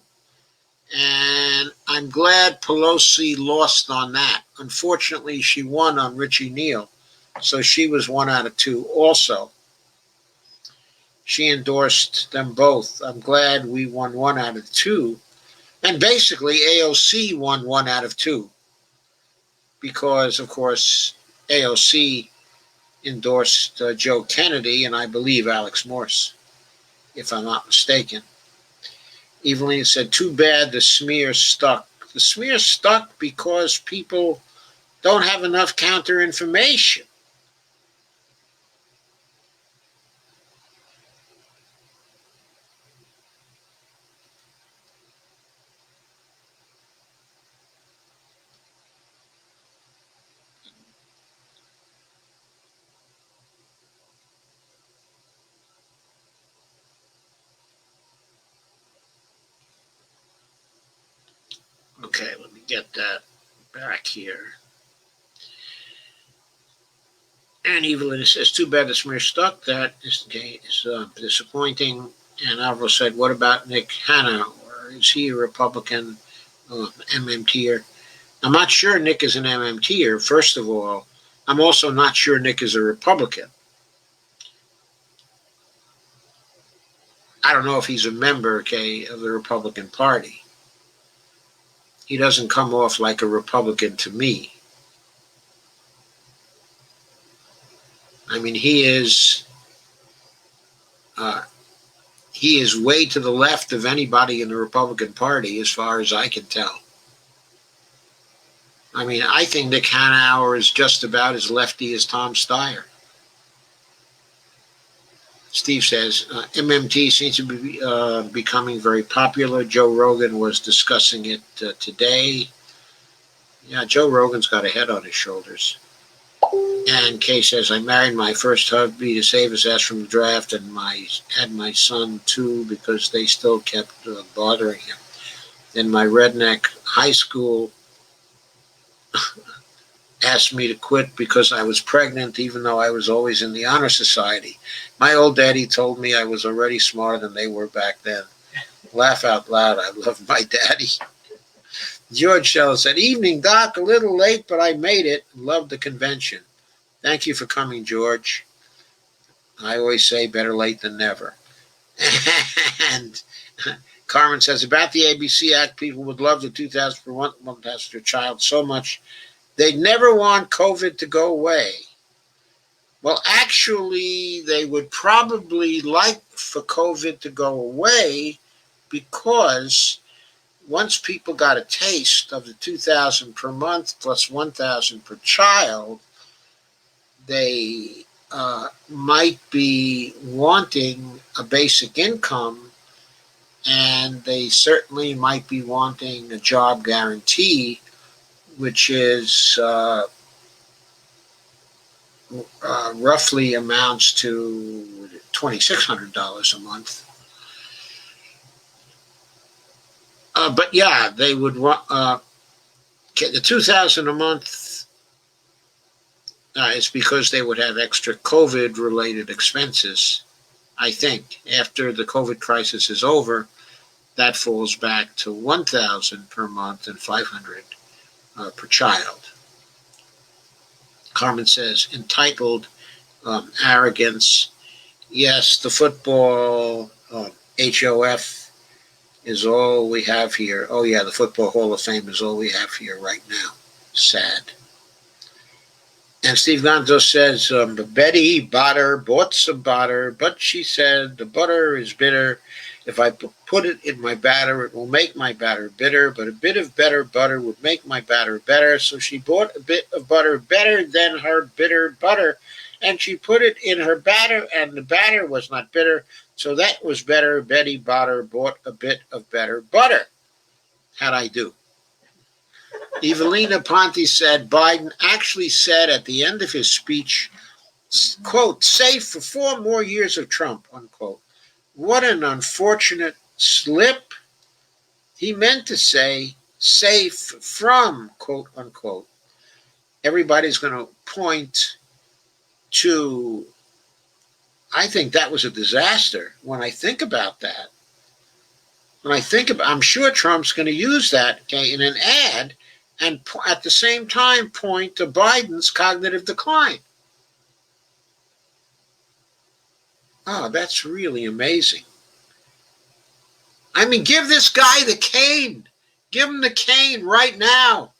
And I'm glad Pelosi lost on that. Unfortunately, she won on Richie Neal. So she was 1 out of 2 also. She endorsed them both. I'm glad we won 1 out of 2. And basically, AOC won 1 out of 2. Because, of course, AOC endorsed Joe Kennedy and I believe Alex Morse, if I'm not mistaken. Evelyn said, too bad the smear stuck. The smear stuck because people don't have enough counter information. Okay, let me get that back here. And Evelyn says, too bad the smear stuck. That is disappointing. And Alvaro said, what about Nick Hanna? Or is he a Republican MMTer? I'm not sure Nick is an MMTer, first of all. I'm also not sure Nick is a Republican. I don't know if he's a member, okay, of the Republican Party. He doesn't come off like a Republican to me. I mean, he is way to the left of anybody in the Republican Party, as far as I can tell. I mean, I think Nick Hanauer is just about as lefty as Tom Steyer. Steve says, MMT seems to be becoming very popular. Joe Rogan was discussing it today. Yeah, Joe Rogan's got a head on his shoulders. And Kay says, I married my first hubby to save his ass from the draft, and had my son too because they still kept bothering him. Then my redneck high school asked me to quit because I was pregnant, even though I was always in the honor society. My old daddy told me I was already smarter than they were back then. Laugh out loud. I love my daddy. George Shell said, evening, Doc. A little late, but I made it. Love the convention. Thank you for coming, George. I always say better late than never. And Carmen says, about the ABC Act, people would love the 2,000 for one test their child so much. They'd never want COVID to go away. Well, actually, they would probably like for COVID to go away because once people got a taste of the 2,000 per month plus 1,000 per child, they might be wanting a basic income, and they certainly might be wanting a job guarantee, which is roughly amounts to $2,600 a month. But yeah, they would want the 2,000 a month. Is because they would have extra COVID-related expenses. I think after the COVID crisis is over, that falls back to 1,000 per month and 500 per child. Carmen says, entitled arrogance. Yes, the football HOF is all we have here. Oh, yeah, the Football Hall of Fame is all we have here right now. Sad. And Steve Gonzo says, Betty Butter bought some butter, but she said the butter is bitter. If I put it in my batter, it will make my batter bitter, but a bit of better butter would make my batter better. So she bought a bit of butter better than her bitter butter, and she put it in her batter, and the batter was not bitter. So that was better. Betty Butter bought a bit of better butter. How'd I do? Evelina Ponte said Biden actually said at the end of his speech, quote, safe for 4 more years of Trump, unquote. What an unfortunate slip. He meant to say safe from, quote, unquote. Everybody's going to point to, I think that was a disaster when I think about that. I'm sure Trump's going to use that, okay, in an ad and at the same time point to Biden's cognitive decline. Oh, that's really amazing. I mean, give this guy the cane. Give him the cane right now.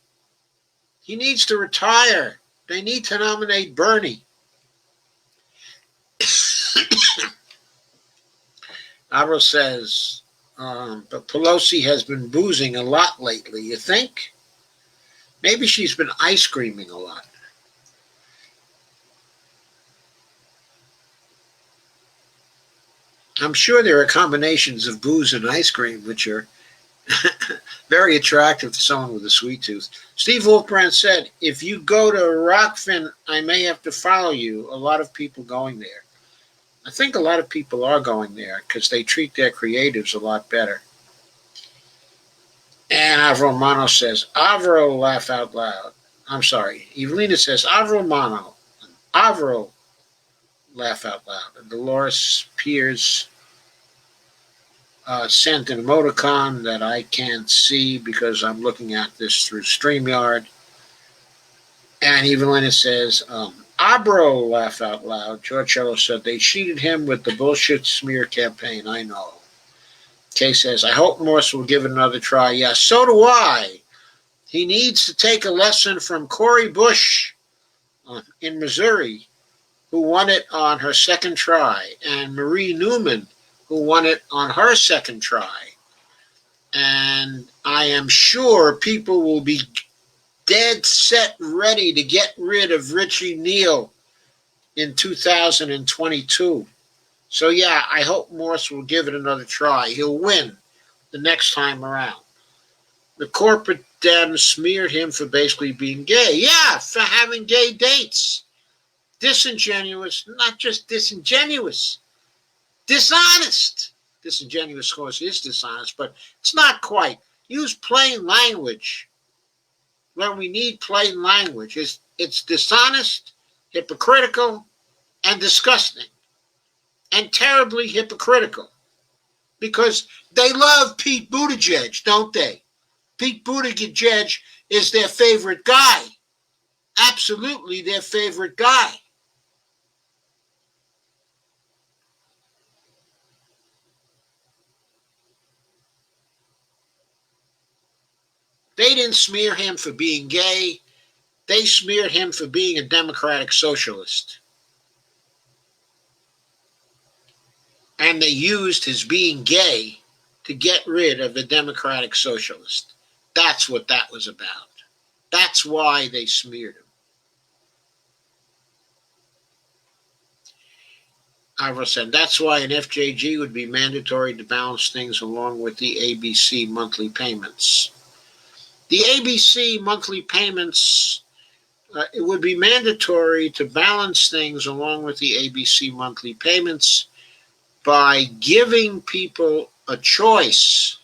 He needs to retire. They need to nominate Bernie. Avro says, but Pelosi has been boozing a lot lately, you think? Maybe she's been ice creaming a lot. I'm sure there are combinations of booze and ice cream which are very attractive to someone with a sweet tooth. Steve Wolfbrand said, if you go to Rockfin, I may have to follow you. A lot of people going there. I think a lot of people are going there because they treat their creatives a lot better. And Avro Mono says, Avro laugh out loud. I'm sorry. Evelina says, Avro Mono. Avro laugh out loud. And Dolores Pierce sent an emoticon that I can't see because I'm looking at this through StreamYard. And Evelina says, Abro laugh out loud. George Ellis said, they cheated him with the bullshit smear campaign. I know. Kay says, I hope Morse will give it another try. Yeah, so do I. He needs to take a lesson from Cori Bush in Missouri, who won it on her second try, and Marie Newman, who won it on her second try. And I am sure people will be dead set ready to get rid of Richie Neal in 2022. So yeah, I hope Morse will give it another try. He'll win the next time around. The corporate Dems smeared him for basically being gay. Yeah, for having gay dates. Disingenuous, not just disingenuous, dishonest. Disingenuous, of course, is dishonest, but it's not quite. Use plain language when we need plain language. It's dishonest, hypocritical, and disgusting, and terribly hypocritical, because they love Pete Buttigieg, don't they? Pete Buttigieg is their favorite guy. Absolutely their favorite guy. They didn't smear him for being gay. They smeared him for being a democratic socialist. And they used his being gay to get rid of the democratic socialist. That's what that was about. That's why they smeared him. Ivor said, that's why an FJG would be mandatory to balance things along with the ABC monthly payments. The ABC monthly payments, it would be mandatory to balance things along with the ABC monthly payments by giving people a choice.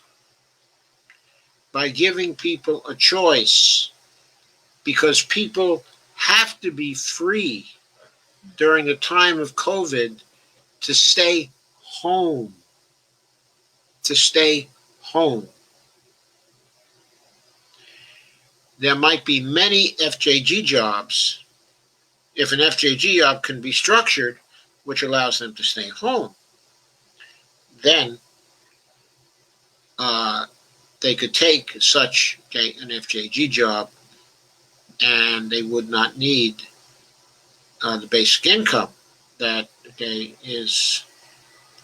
By giving people a choice. Because people have to be free during a time of COVID to stay home. To stay home. There might be many FJG jobs if an FJG job can be structured, which allows them to stay home. Then they could take such an FJG job and they would not need the basic income that is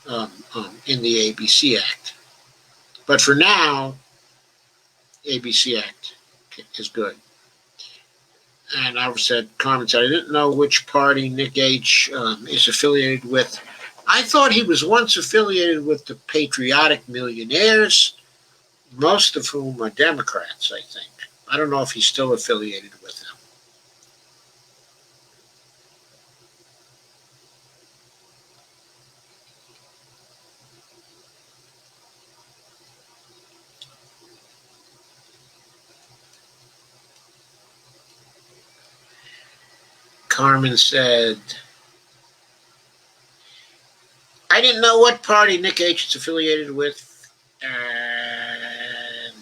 in the ABC Act. But for now, ABC Act is good. And I said, Carmen said, I didn't know which party Nick H. Is affiliated with. I thought he was once affiliated with the Patriotic Millionaires, most of whom are Democrats, I think. I don't know if he's still affiliated with them. Carmen said, I didn't know what party Nick H. is affiliated with. And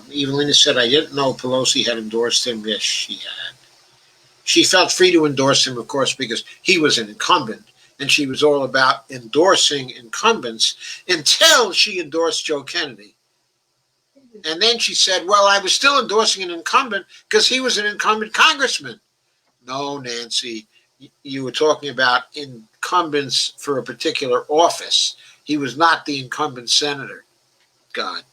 Evelina said, I didn't know Pelosi had endorsed him. Yes, she had. She felt free to endorse him, of course, because he was an incumbent. And she was all about endorsing incumbents until she endorsed Joe Kennedy. And then she said, well, I was still endorsing an incumbent because he was an incumbent congressman. No, Nancy, you were talking about incumbents for a particular office. He was not the incumbent senator. God,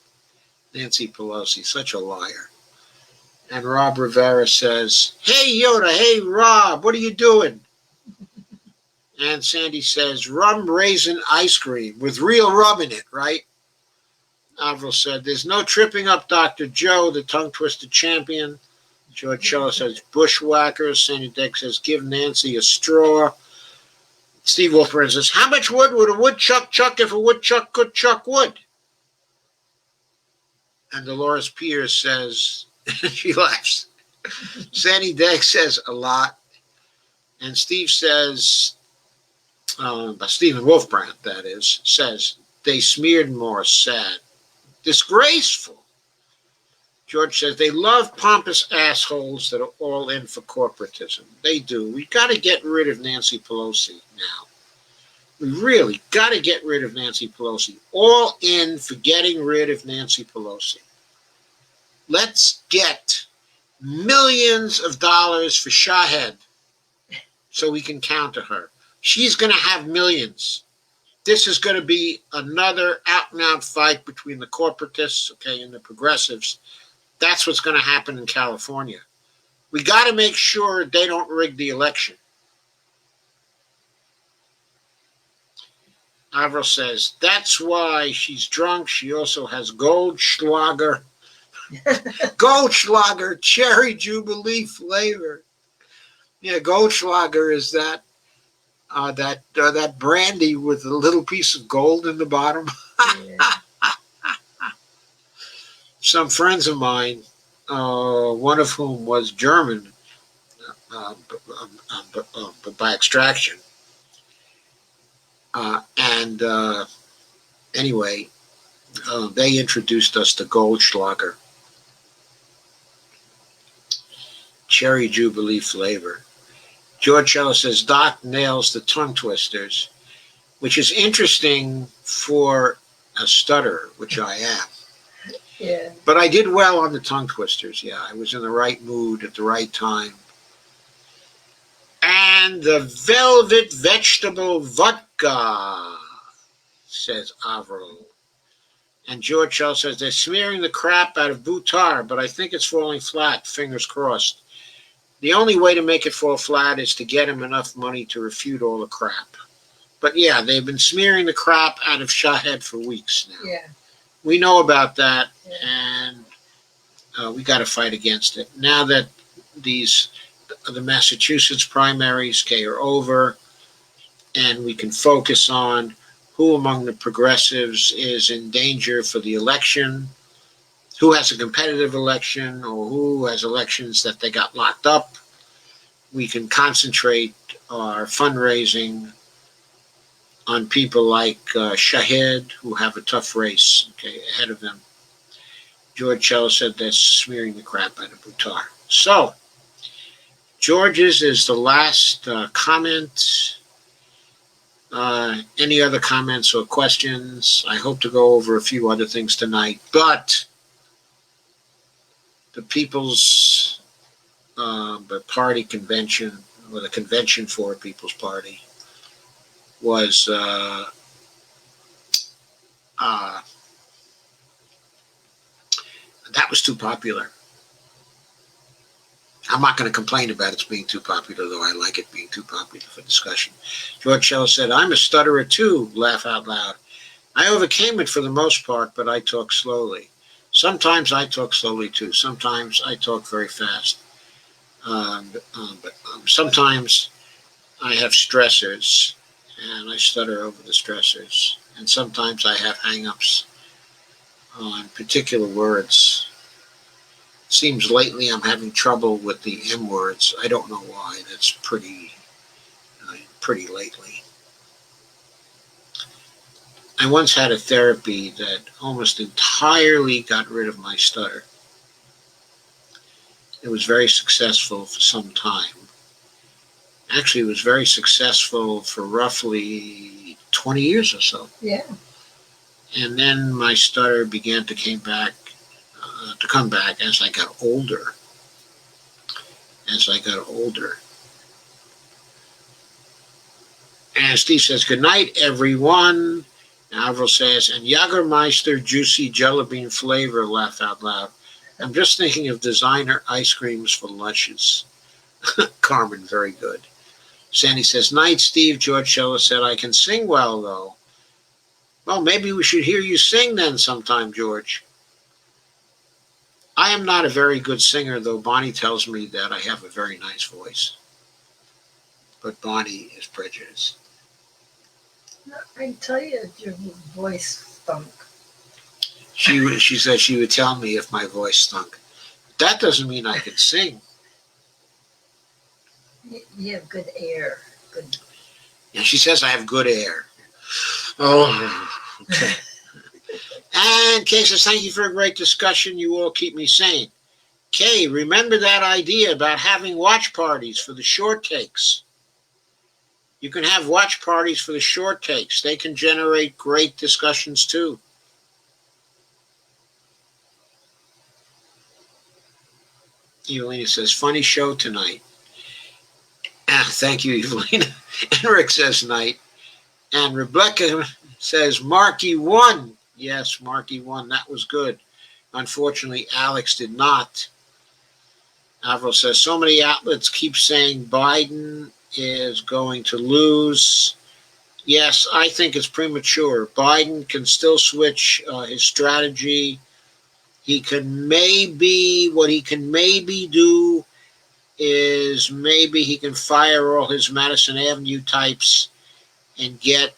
Nancy Pelosi, such a liar. And Rob Rivera says, hey, Yoda, hey, Rob, what are you doing? And Sandy says, rum raisin ice cream with real rum in it, right? Avril said, there's no tripping up Dr. Joe, the tongue-twisted champion. George Cello says, bushwhackers. Sandy Dick says, give Nancy a straw. Steve Wolfman says, how much wood would a woodchuck chuck if a woodchuck could chuck wood? And Dolores Pierce says, she laughs. Sandy Degg says a lot. And Steve says, Stephen Wolfbrandt, that is, says, they smeared Morse, sad. Disgraceful. George says, they love pompous assholes that are all in for corporatism. They do. We got to get rid of Nancy Pelosi now. We really got to get rid of Nancy Pelosi. All in for getting rid of Nancy Pelosi. Let's get millions of dollars for Shahed so we can counter her. She's going to have millions. This is going to be another out-and-out fight between the corporatists, okay, and the progressives. That's what's going to happen in California. We got to make sure they don't rig the election. Avro says, that's why she's drunk. She also has Goldschlager. Goldschlager, cherry jubilee flavor. Yeah, Goldschlager is that brandy with a little piece of gold in the bottom. Yeah. Some friends of mine, one of whom was German, but by extraction. And anyway, they introduced us to Goldschlager, cherry jubilee flavor. George Ellis says, Doc nails the tongue twisters, which is interesting for a stutterer, which I am. Yeah. But I did well on the tongue twisters. Yeah, I was in the right mood at the right time. And the velvet vegetable vodka, says Avro. And George Shell says, they're smearing the crap out of Buttar, but I think it's falling flat, fingers crossed. The only way to make it fall flat is to get him enough money to refute all the crap. But yeah, they've been smearing the crap out of Shahed for weeks now. Yeah. We know about that, Yeah. and we got to fight against it. Now that the Massachusetts primaries are over, and we can focus on who among the progressives is in danger for the election, who has a competitive election, or who has elections that they got locked up. We can concentrate our fundraising on people like Shahed, who have a tough race ahead of them. George Shell said they're smearing the crap out of Buttar. So, George's is the last comment. Any other comments or questions? I hope to go over a few other things tonight, but the People's Party convention, or the convention for a People's Party, was that was too popular. I'm not going to complain about it being too popular, though I like it being too popular for discussion. George Shell said, I'm a stutterer too, laugh out loud. I overcame it for the most part, but I talk slowly. Sometimes I talk slowly too. Sometimes I talk very fast. But sometimes I have stressors, and I stutter over the stressors. And sometimes I have hang-ups on particular words. Seems lately I'm having trouble with the M words. I don't know why. That's pretty lately. I once had a therapy that almost entirely got rid of my stutter. It was very successful for some time. Actually, it was very successful for roughly 20 years or so. Yeah. And then my stutter began to come back as I got older. And Steve says, good night, everyone. And Alvaro says, and Jagermeister juicy jelly bean flavor, laugh out loud. I'm just thinking of designer ice creams for lunches. Carmen, very good. Sandy says, night, Steve. George Scheller said, I can sing well, though. Well, maybe we should hear you sing then sometime, George. I am not a very good singer, though Bonnie tells me that I have a very nice voice. But Bonnie is prejudiced. I tell you, your voice stunk. She said she would tell me if my voice stunk. That doesn't mean I could sing. You have good air. Good. And she says I have good air. Oh, okay. And Kay says, thank you for a great discussion. You all keep me sane. Kay, remember that idea about having watch parties for the short takes. You can have watch parties for the short takes. They can generate great discussions too. Evelina says, funny show tonight. Thank you, Evelina. And Rick says, night. And Rebecca says, Marky won. Yes, Marky won. That was good. Unfortunately, Alex did not. Avril says, so many outlets keep saying Biden is going to lose. Yes, I think it's premature. Biden can still switch his strategy. He can what he can maybe do is maybe he can fire all his Madison Avenue types and get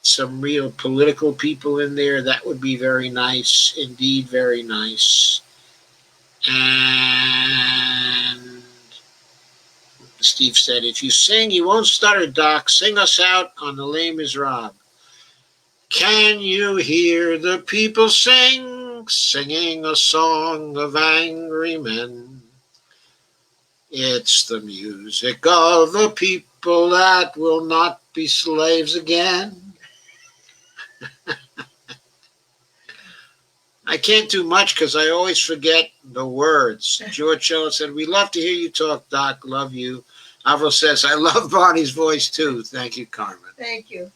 some real political people in there. That would be very nice. Indeed, very nice. And Steve said, if you sing, you won't stutter, Doc. Sing us out on The Les Miserables. Can you hear the people sing, singing a song of angry men? It's the music of the people that will not be slaves again. I can't do much because I always forget the words. George Shella said, we love to hear you talk, Doc. Love you. Avril says, I love Bonnie's voice too. Thank you, Carmen. Thank you.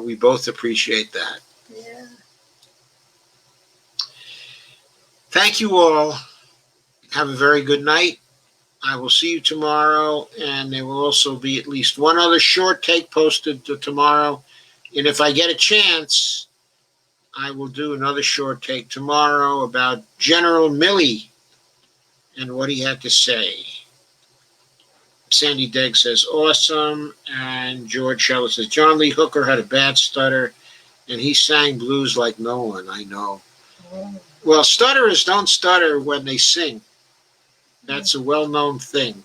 We both appreciate that. Yeah. Thank you all. Have a very good night. I will see you tomorrow, and there will also be at least one other short take posted tomorrow. And if I get a chance, I will do another short take tomorrow about General Milley and what he had to say. Sandy Degg says, awesome. And George Shella says, John Lee Hooker had a bad stutter, and he sang blues like no one. I know. Oh. Well, stutterers don't stutter when they sing. That's a well-known thing.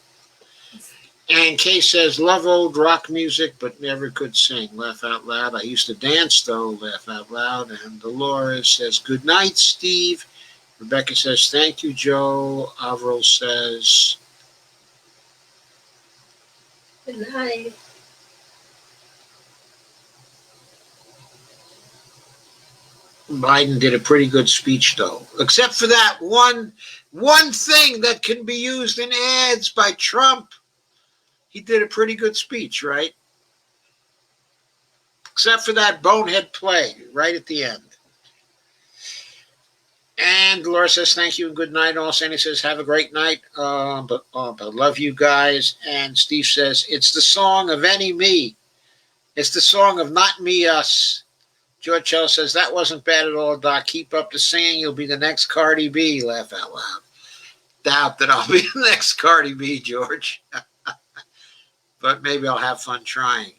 And Kay says, love old rock music, but never could sing. Laugh out loud. I used to dance, though. Laugh out loud. And Dolores says, good night, Steve. Rebecca says, thank you, Joe. Avril says, Good night. Biden did a pretty good speech, though, except for that one thing that can be used in ads by Trump. He did a pretty good speech, right? Except for that bonehead play right at the end. And Laura says, thank you and good night. All Sandy says, have a great night. But love you guys. And Steve says, it's the song of any me. It's the song of not me, us. George Shell says, that wasn't bad at all, Doc. Keep up the singing. You'll be the next Cardi B. Laugh out loud. Doubt that I'll be the next Cardi B, George. But maybe I'll have fun trying.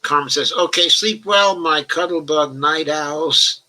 Carmen says, okay, sleep well, my cuddle bug night owls.